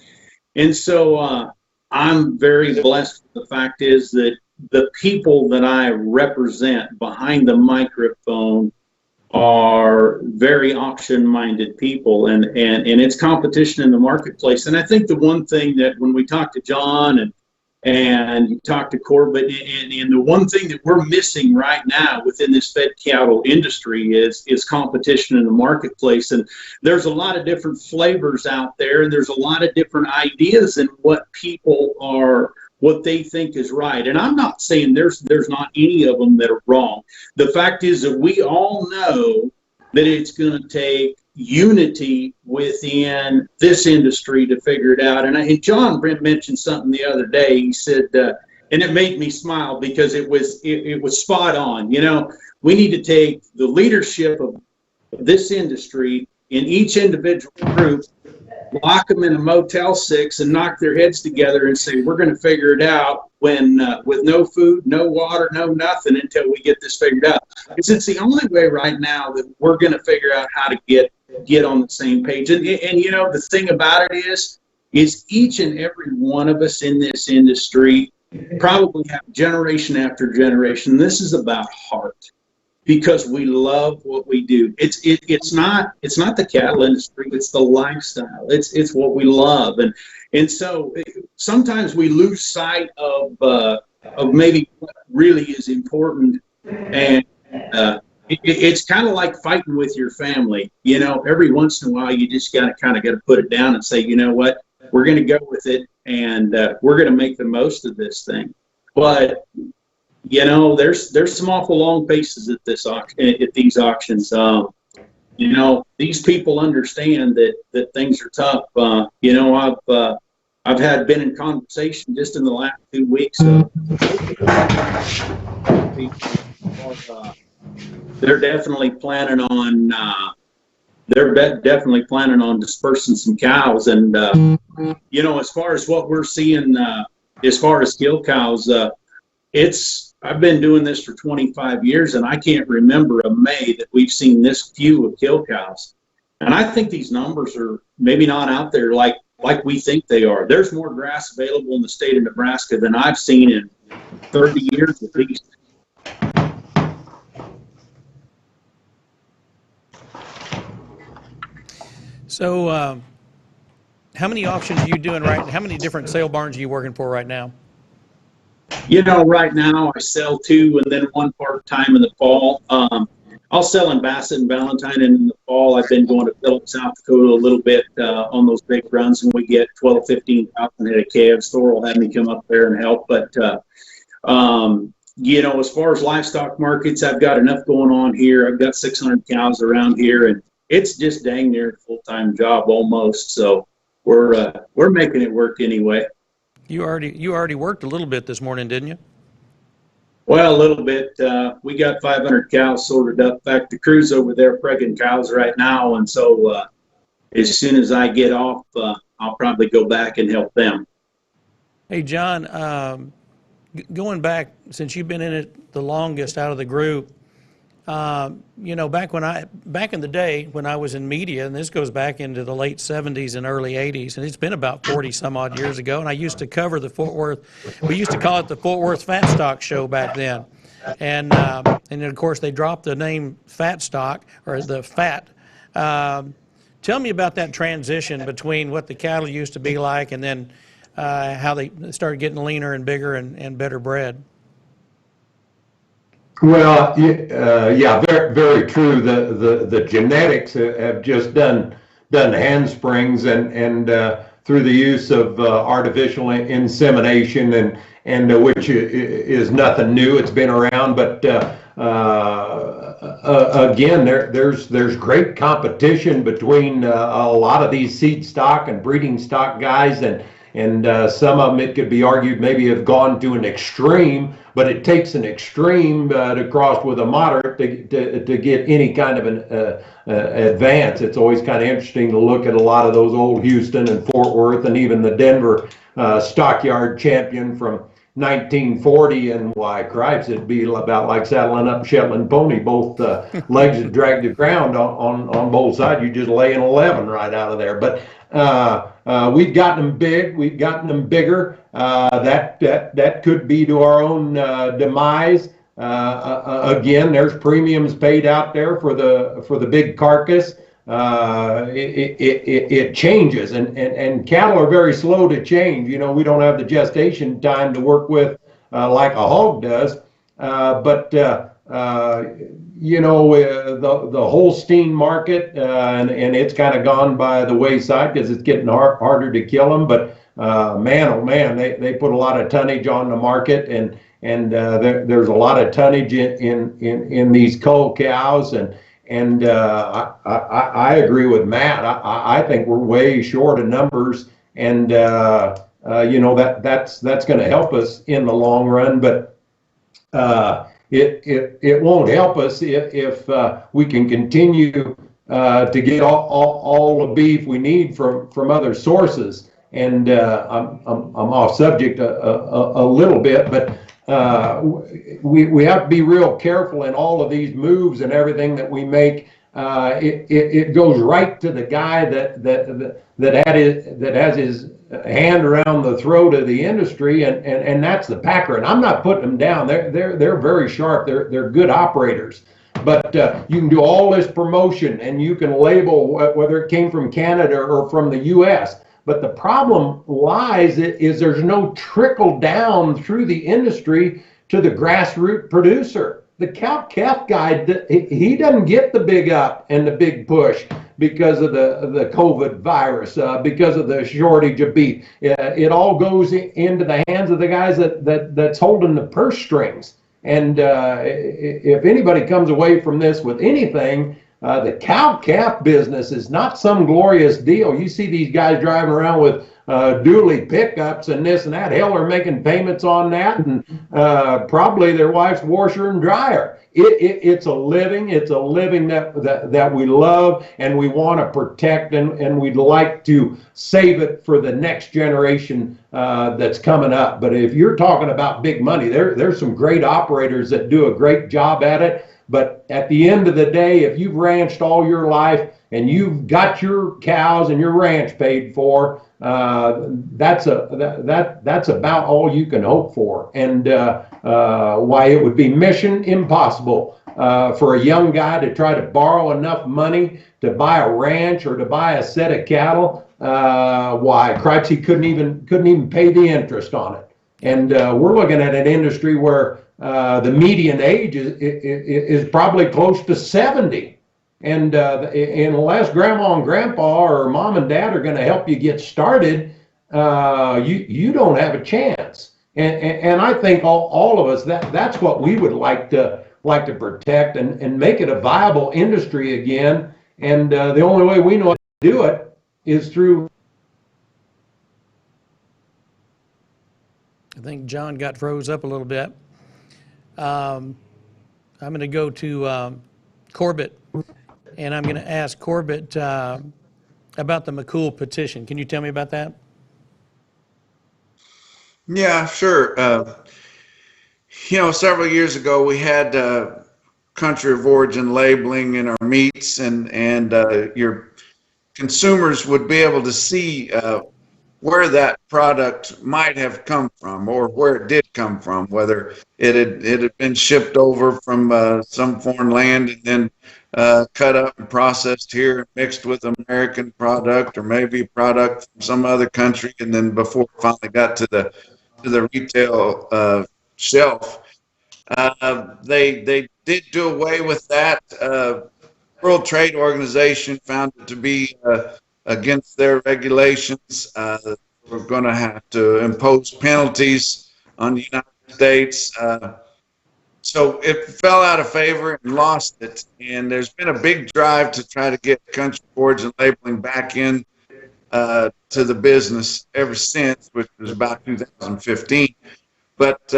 And so I'm very blessed. The fact is that the people that I represent behind the microphone are very auction-minded people, and it's competition in the marketplace. And I think the one thing that when we talk to John and you talk to Corbett, and the one thing that we're missing right now within this fed cattle industry is competition in the marketplace. And there's a lot of different flavors out there, and there's a lot of different ideas in what they think is right. And I'm not saying there's not any of them that are wrong. The fact is that we all know that it's going to take unity within this industry to figure it out. And John Brent mentioned something the other day. He said, and it made me smile because it was spot on. You know, we need to take the leadership of this industry in each individual group, lock them in a Motel 6 and knock their heads together and say, we're going to figure it out when with no food, no water, no nothing until we get this figured out. Because it's the only way right now that we're going to figure out how to get on the same page. And you know, the thing about it is each and every one of us in this industry probably have generation after generation. This is about heart, because we love what we do. It's not the cattle industry, it's the lifestyle. It's what we love. And so sometimes we lose sight of maybe what really is important. And it's kind of like fighting with your family. You know, every once in a while you just got to put it down and say, you know what, we're going to go with it, and we're going to make the most of this thing. But you know, there's some awful long faces at these auctions. You know, these people understand that things are tough. You know, I've been in conversation just in the last 2 weeks. They're definitely planning on dispersing some cows. And you know, as far as what we're seeing as far as kill cows, I've been doing this for 25 years, and I can't remember a May that we've seen this few of kill cows. And I think these numbers are maybe not out there like we think they are. There's more grass available in the state of Nebraska than I've seen in 30 years at least. So, how many auctions are you doing how many different sale barns are you working for right now? Right now I sell 2 and then 1 part-time in the fall. I'll sell in Bassett and Valentine, and in the fall I've been going to Phillips, South Dakota a little bit on those big runs, and we get 12, 15,000 head of calves. Thor will have me come up there and help. But, as far as livestock markets, I've got enough going on here. I've got 600 cows around here, and it's just dang near a full-time job almost. So we're making it work anyway. You already worked a little bit this morning, didn't you? Well, a little bit. We got 500 cows sorted up. In fact, the crew's over there pregging cows right now, and so as soon as I get off, I'll probably go back and help them. Hey, John, going back, since you've been in it the longest out of the group, back in the day when I was in media, and this goes back into the late 70s and early 80s, and it's been about 40 some odd years ago, and I used to cover the Fort Worth, we used to call it the Fort Worth Fat Stock Show back then. And then of course they dropped the name Fat Stock, or the Fat. Tell me about that transition between what the cattle used to be like and then how they started getting leaner and bigger and better bred. Well, yeah, very, very true. The genetics have just done handsprings and through the use of artificial insemination and which is nothing new. It's been around, but again, there's great competition between a lot of these seed stock and breeding stock guys, and some of them, it could be argued, maybe have gone to an extreme, but it takes an extreme to cross with a moderate to get any kind of an advance. It's always kind of interesting to look at a lot of those old Houston and Fort Worth and even the Denver stockyard champion from 1940, and why, cripes, it'd be about like saddling up a Shetland pony. Both legs would drag the ground on both sides. You just lay an 11 right out of there. But we've gotten them big. We've gotten them bigger. That could be to our own demise. Again, there's premiums paid out there for the big carcass. It changes, and cattle are very slow to change. We don't have the gestation time to work with like a hog does. But the Holstein market, and it's kind of gone by the wayside because it's getting harder to kill them. But man, oh man, they put a lot of tonnage on the market, and there's a lot of tonnage in these cull cows, and I agree with Matt. I think we're way short of numbers, and that's going to help us in the long run. But it won't help us if we can continue to get all the beef we need from other sources. And I'm off subject a little bit, but we have to be real careful in all of these moves and everything that we make. It goes right to the guy that has his hand around the throat of the industry, and that's the packer. And I'm not putting them down. They're very sharp. They're good operators. But you can do all this promotion, and you can label whether it came from Canada or from the U.S. But the problem lies is there's no trickle down through the industry to the grassroots producer. The cow-calf guy, he doesn't get the big up and the big push because of the COVID virus, because of the shortage of beef. It all goes into the hands of the guys that's holding the purse strings. And if anybody comes away from this with anything, The cow-calf business is not some glorious deal. You see these guys driving around with dually pickups and this and that. Hell, they're making payments on that, and probably their wife's washer and dryer. It's a living. It's a living that we love and we want to protect, and we'd like to save it for the next generation that's coming up. But if you're talking about big money, there's some great operators that do a great job at it. But at the end of the day, if you've ranched all your life and you've got your cows and your ranch paid for, that's about all you can hope for. And why it would be mission impossible for a young guy to try to borrow enough money to buy a ranch or to buy a set of cattle. Why, cripes, he couldn't even pay the interest on it. And we're looking at an industry where the median age is probably close to 70. And unless grandma and grandpa or mom and dad are going to help you get started, you don't have a chance. And I think all of us, that's what we would like to protect and make it a viable industry again. And the only way we know how to do it is through. I think John got froze up a little bit. I'm going to go to Corbett, and I'm going to ask Corbett about the McCool petition. Can you tell me about that? Yeah, sure. Several years ago we had country of origin labeling in our meats, and your consumers would be able to see where that product might have come from, or where it did come from, whether it had been shipped over from some foreign land and then cut up and processed here, mixed with American product, or maybe a product from some other country, and then before it finally got to the retail shelf. They did do away with that. World Trade Organization found it to be against their regulations. We're going to have to impose penalties on the United States. So it fell out of favor and lost it. And there's been a big drive to try to get country of origin labeling back in to the business ever since, which was about 2015. But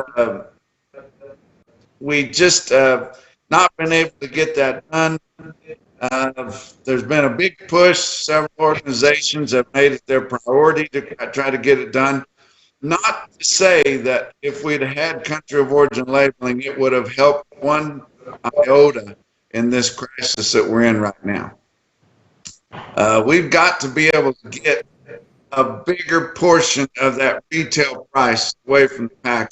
we just not been able to get that done. There's been a big push. Several organizations have made it their priority to try to get it done. Not to say that if we'd had country of origin labeling, it would have helped one iota in this crisis that we're in right now. We've got to be able to get a bigger portion of that retail price away from the pack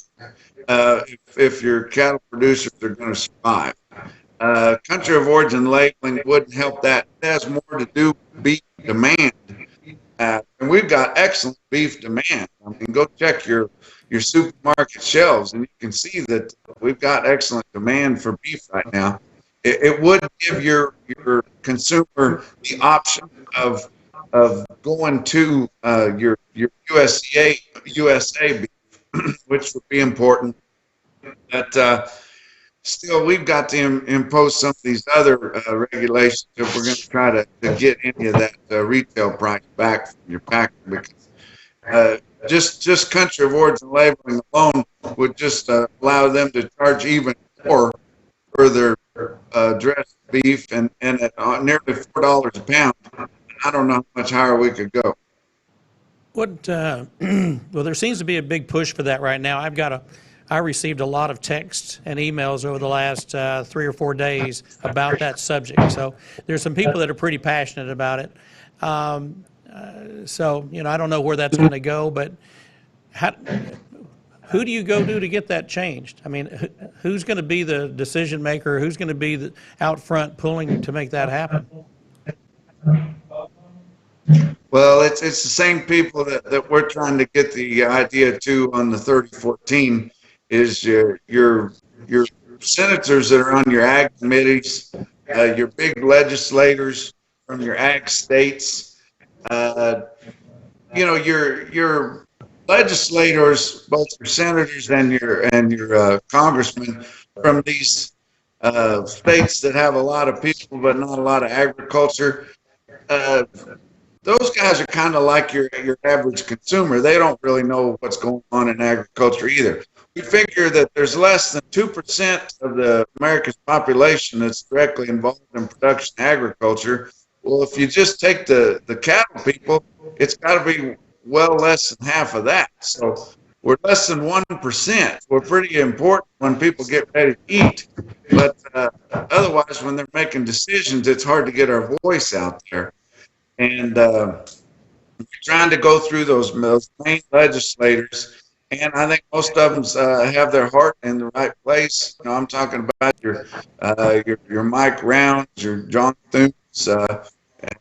if your cattle producers are going to survive. Country of origin labeling wouldn't help that. It has more to do with beef demand. And we've got excellent beef demand. I mean, go check your supermarket shelves and you can see that we've got excellent demand for beef right now. It would give your consumer the option of going to your USA beef, which would be important. But still, we've got to impose some of these other regulations if we're going to try to get any of that retail price back from your packer, because just country of origin labeling alone would just allow them to charge even more for their dressed beef, and at nearly $4 a pound. I don't know how much higher we could go. What? Well, there seems to be a big push for that right now. I received a lot of texts and emails over the last 3 or 4 days about that subject. So there's some people that are pretty passionate about it. So I don't know where that's going to go, but who do you go to get that changed? I mean, who's going to be the decision maker? Who's going to be out front pulling to make that happen? Well, it's the same people that we're trying to get the idea to on the 3014. Is your senators that are on your ag committees, your big legislators from your ag states, your legislators, both your senators and your congressmen from these states that have a lot of people but not a lot of agriculture. Those guys are kind of like your average consumer. They don't really know what's going on in agriculture either. We figure that there's less than 2% of the America's population that's directly involved in production agriculture. Well, if you just take the cattle people, it's got to be well less than half of that. So we're less than 1%. We're pretty important when people get ready to eat. But otherwise, when they're making decisions, it's hard to get our voice out there. And we're trying to go through those main legislators. And I think most of them have their heart in the right place. You know, I'm talking about your Mike Rounds, your John Thunes.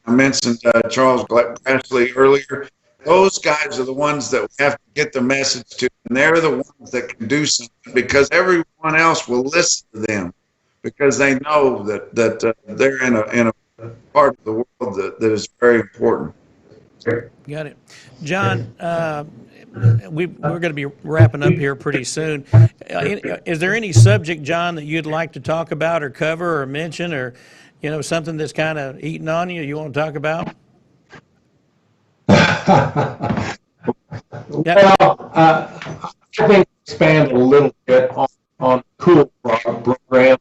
I mentioned Charles Grassley earlier. Those guys are the ones that we have to get the message to, and they're the ones that can do something because everyone else will listen to them because they know that they're in a part of the world that is very important. Got it. John, we're going to be wrapping up here pretty soon. Is there any subject, John, that you'd like to talk about or cover or mention, or something that's kind of eating on you want to talk about? Well, I think expand a little bit on the Cool program.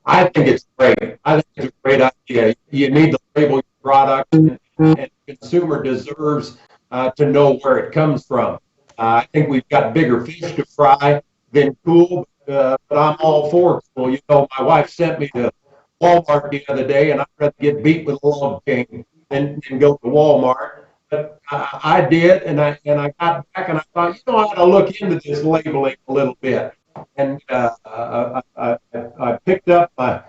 I think it's great. I think it's a great idea. You need to label your product, and the consumer deserves to know where it comes from. I think we've got bigger fish to fry than Cool, but I'm all for Cool. My wife sent me to Walmart the other day, and I'd rather get beat with a log king than go to Walmart. But I did, and I got back, and I thought, I ought to look into this labeling a little bit. And I picked up my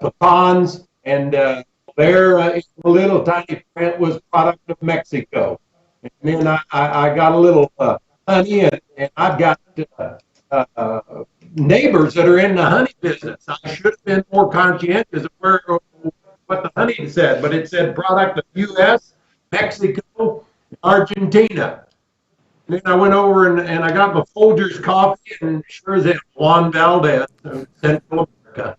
pecans, and there in the little tiny print was product of Mexico. And then I got a little honey, and I've got neighbors that are in the honey business. I should have been more conscientious of what the honey said, but it said product of U.S., Mexico, Argentina. And then I went over and I got my Folgers coffee, and sure as it, Juan Valdez, Central America.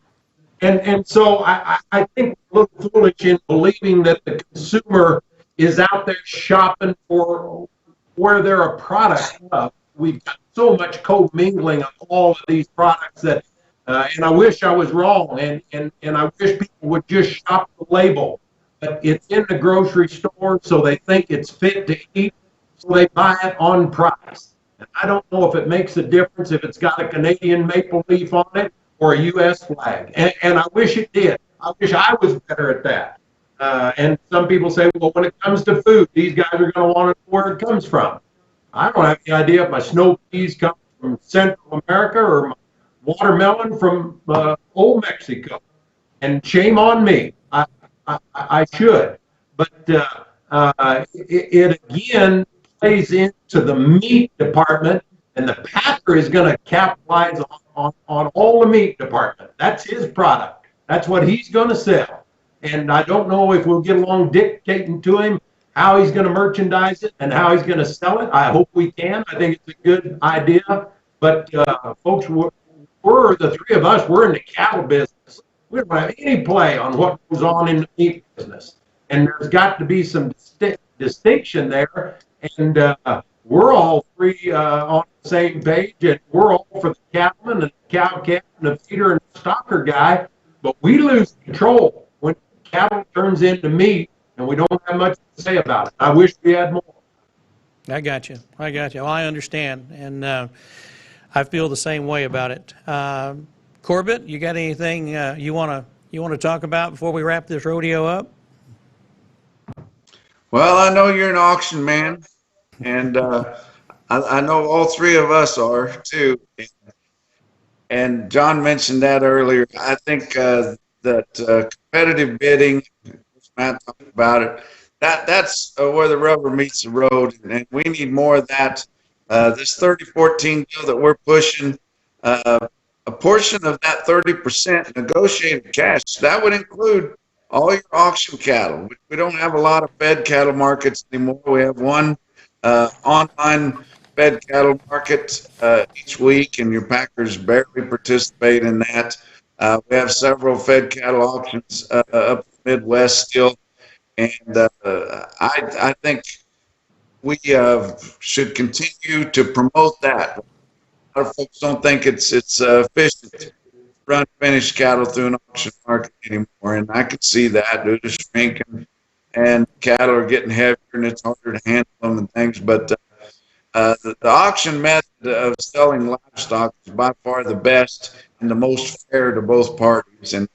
And so I think we're a little foolish in believing that the consumer is out there shopping for where they're a product of. We've got so much co-mingling of all of these products that, and I wish I was wrong, and I wish people would just shop the label. But it's in the grocery store, so they think it's fit to eat, so they buy it on price. And I don't know if it makes a difference if it's got a Canadian maple leaf on it or a U.S. flag. And I wish it did. I wish I was better at that. And some people say, well, when it comes to food, these guys are going to want to know where it comes from. I don't have any idea if my snow peas come from Central America or my watermelon from old Mexico. And shame on me. I should. But it again plays into the meat department, and the packer is going to capitalize on all the meat department. That's his product. That's what he's going to sell. And I don't know if we'll get along dictating to him how he's going to merchandise it and how he's going to sell it. I hope we can. I think it's a good idea. But folks, we're the three of us, we're in the cattle business. We don't have any play on what goes on in the meat business. And there's got to be some distinction there. And we're all three on the same page, and we're all for the cattleman and the cow captain, the feeder and the stocker guy. But we lose control when cattle turns into meat, and we don't have much to say about it. I wish we had more. I got you. Well, I understand, and I feel the same way about it. Corbett, you got anything you want to talk about before we wrap this rodeo up? Well, I know you're an auction man, and I know all three of us are too. And John mentioned that earlier. I think that competitive bidding, Matt talked about it, that's where the rubber meets the road, and we need more of that. This 3014 deal that we're pushing, a portion of that 30% negotiated cash, that would include all your auction cattle. We don't have a lot of fed cattle markets anymore. We have one online fed cattle market each week, and your packers barely participate in that. We have several fed cattle auctions up the Midwest still, and I think we should continue to promote that. A lot of folks don't think it's efficient to run finished cattle through an auction market anymore, and I can see that due to shrinking, and cattle are getting heavier, and it's harder to handle them and things. But the auction method of selling livestock is by far the best and the most fair to both parties, and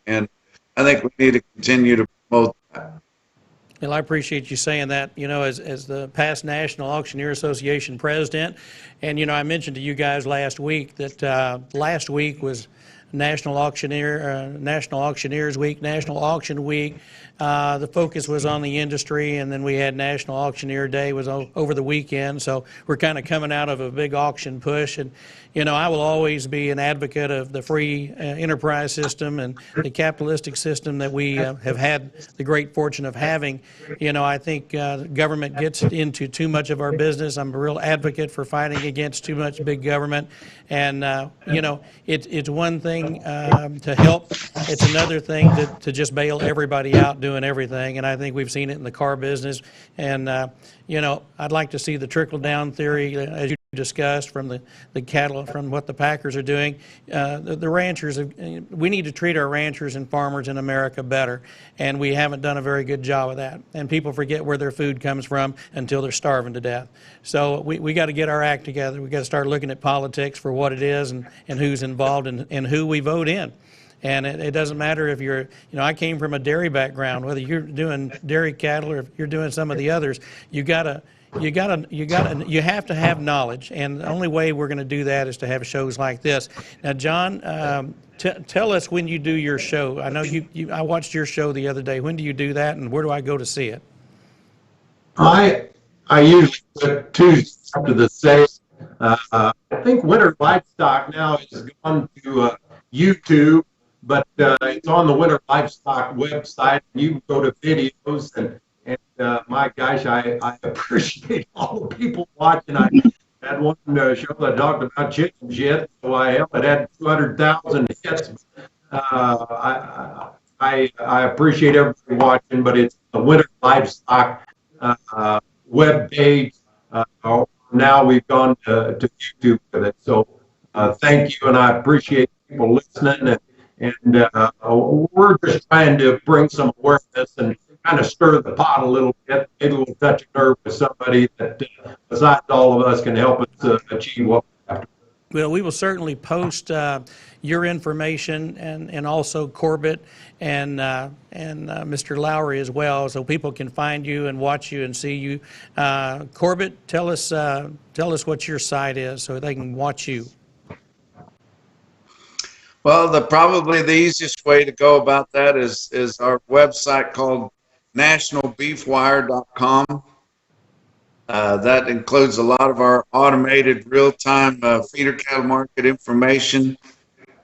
I think we need to continue to promote that. Well, I appreciate you saying that, as the past National Auctioneer Association president. And, I mentioned to you guys last week that last week was National Auctioneers Week, National Auction Week. The focus was on the industry, and then we had National Auctioneer Day was over the weekend. So we're kind of coming out of a big auction push. And, I will always be an advocate of the free enterprise system and the capitalistic system that we have had the great fortune of having. I think government gets into too much of our business. I'm a real advocate for fighting against too much big government. And, it's one thing to help. It's another thing to just bail everybody out doing everything. And I think we've seen it in the car business. And, I'd like to see the trickle-down theory, as you discussed, from the cattle, from what the packers are doing. The ranchers, we need to treat our ranchers and farmers in America better, and we haven't done a very good job of that. And people forget where their food comes from until they're starving to death. So we got to get our act together. We got to start looking at politics for what it is and who's involved and who we vote in. And it doesn't matter if you're, I came from a dairy background, whether you're doing dairy cattle or if you're doing some of the others, you have to have knowledge, and the only way we're going to do that is to have shows like this. Now, John, tell us when you do your show. I know I watched your show the other day. When do you do that, and where do I go to see it? I usually put Tuesday after the sale. I think Winter Livestock now has gone to YouTube, but it's on the Winter Livestock website. You can go to videos, and my gosh, I appreciate all the people watching. I had one show that talked about chicken shit, so it had 200,000 hits. I appreciate everybody watching, but it's the Winter Livestock web page. Now we've gone to YouTube with it. So thank you, and I appreciate people listening. And we're just trying to bring some awareness and kind of stir the pot a little bit. Maybe we'll touch a nerve with somebody that, besides all of us, can help us achieve what we have to. Well, we will certainly post your information and also Corbett and Mr. Lowry as well, so people can find you and watch you and see you. Corbett, tell us what your site is so they can watch you. Well, probably the easiest way to go about that is our website called nationalbeefwire.com. That includes a lot of our automated real-time feeder cattle market information.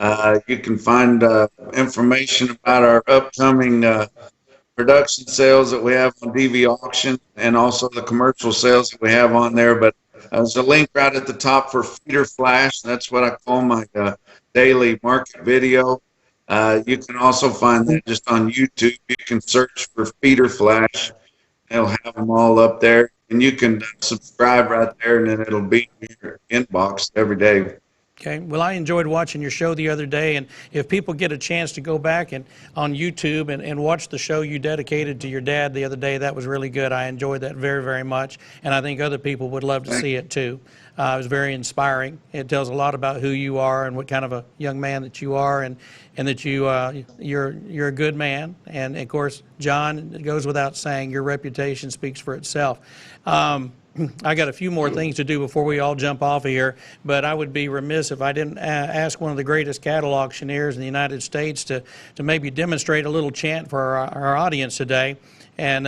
You can find information about our upcoming production sales that we have on DV auction and also the commercial sales that we have on there. But there's a link right at the top for Feeder Flash. That's what I call my daily market video. You can also find that just on YouTube. You can search for Feeder Flash. It'll have them all up there. And you can subscribe right there, and then it'll be in your inbox every day. Okay. Well, I enjoyed watching your show the other day, and if people get a chance to go back and on YouTube and watch the show you dedicated to your dad the other day, that was really good. I enjoyed that very, very much, and I think other people would love to see it too. It was very inspiring. It tells a lot about who you are and what kind of a young man that you are, and that you're a good man. And of course, John, it goes without saying, your reputation speaks for itself. I got a few more things to do before we all jump off of here, but I would be remiss if I didn't ask one of the greatest cattle auctioneers in the United States to maybe demonstrate a little chant for our audience today. And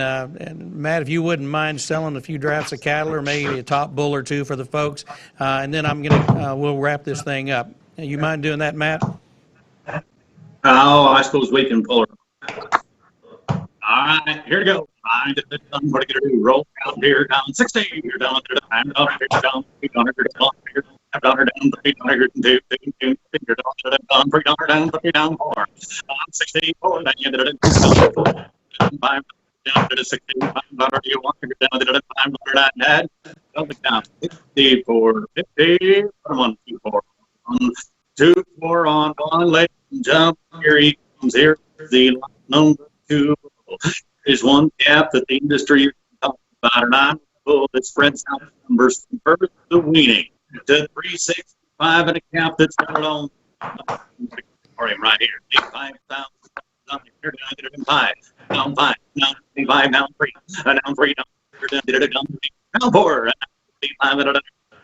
Matt, if you wouldn't mind selling a few drafts of cattle or maybe a top bull or two for the folks, and then we'll wrap this thing up. You mind doing that, Matt? Oh, I suppose we can pull her. All right, here we go. What are you going to do? Roll down here, down 16. You're down to the time, down here, down here, down here, down here. $5 down, $3 two, $2 down, $3 down, $3 down, 4. 64, then you did it. $5 down to the $65 you want to go down to the $5 down, Dad. Don't look down. 54, 50, 1, 2, 4. 1, 2, 4 on one leg. Jump. Here he comes. Here. The number 2 is one gap that the industry is talking about, and I'm told that spreads out the numbers from birth to weaning to 365 and a cap that's not on for him right here. 5,000 here down 5, down 5, down 5, down 3, down 3, down 4, down 5, down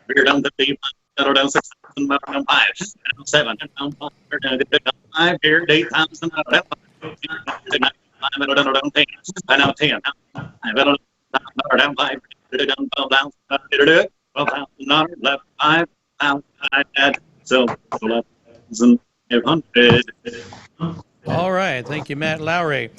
50, down 6, down 5, down 7, down 5, down 5 here, 8,000 down 5, down 10, down 10, down 5, down 12, down 12,000 left 5,000 so 11,500. All right. Thank you, Matt Lowry.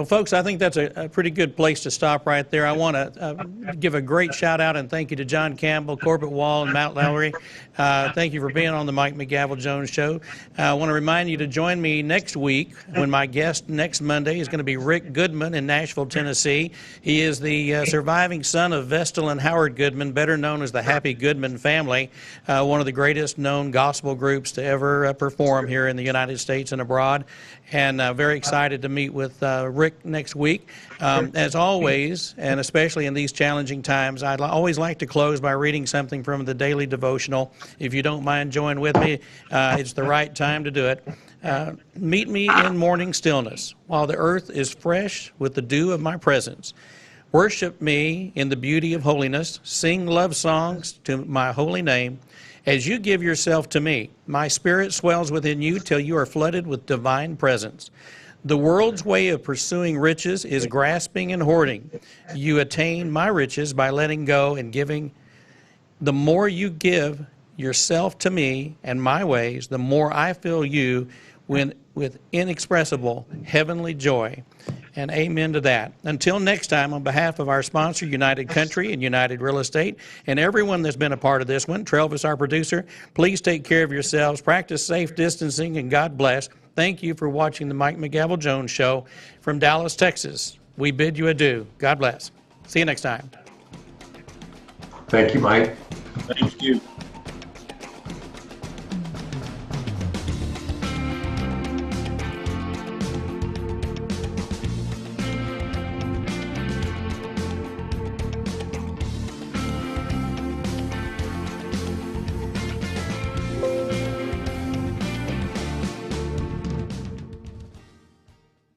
Folks, I think that's a pretty good place to stop right there. I want to give a great shout out and thank you to John Campbell, Corbett Wall, and Matt Lowry. Thank you for being on the Mike McGavel Jones Show. I want to remind you to join me next week when my guest next Monday is going to be Rick Goodman in Nashville, Tennessee. He is the surviving son of Vestal and Howard Goodman, better known as the Happy Goodman family, one of the greatest known gospel groups to ever perform here in the United States and abroad. And very excited to meet with Rick next week. As always, and especially in these challenging times, I'd always like to close by reading something from the daily devotional. If you don't mind joining with me, it's the right time to do it. Meet me in morning stillness, while the earth is fresh with the dew of my presence. Worship me in the beauty of holiness. Sing love songs to my holy name. As you give yourself to me, my spirit swells within you till you are flooded with divine presence. The world's way of pursuing riches is grasping and hoarding. You attain my riches by letting go and giving. The more you give yourself to me and my ways, the more I fill you with inexpressible heavenly joy. And amen to that. Until next time, on behalf of our sponsor, United Country and United Real Estate, and everyone that's been a part of this one, Travis, our producer, please take care of yourselves, practice safe distancing, and God bless. Thank you for watching the Mike McGavel Jones Show from Dallas, Texas. We bid you adieu. God bless. See you next time. Thank you, Mike. Thank you.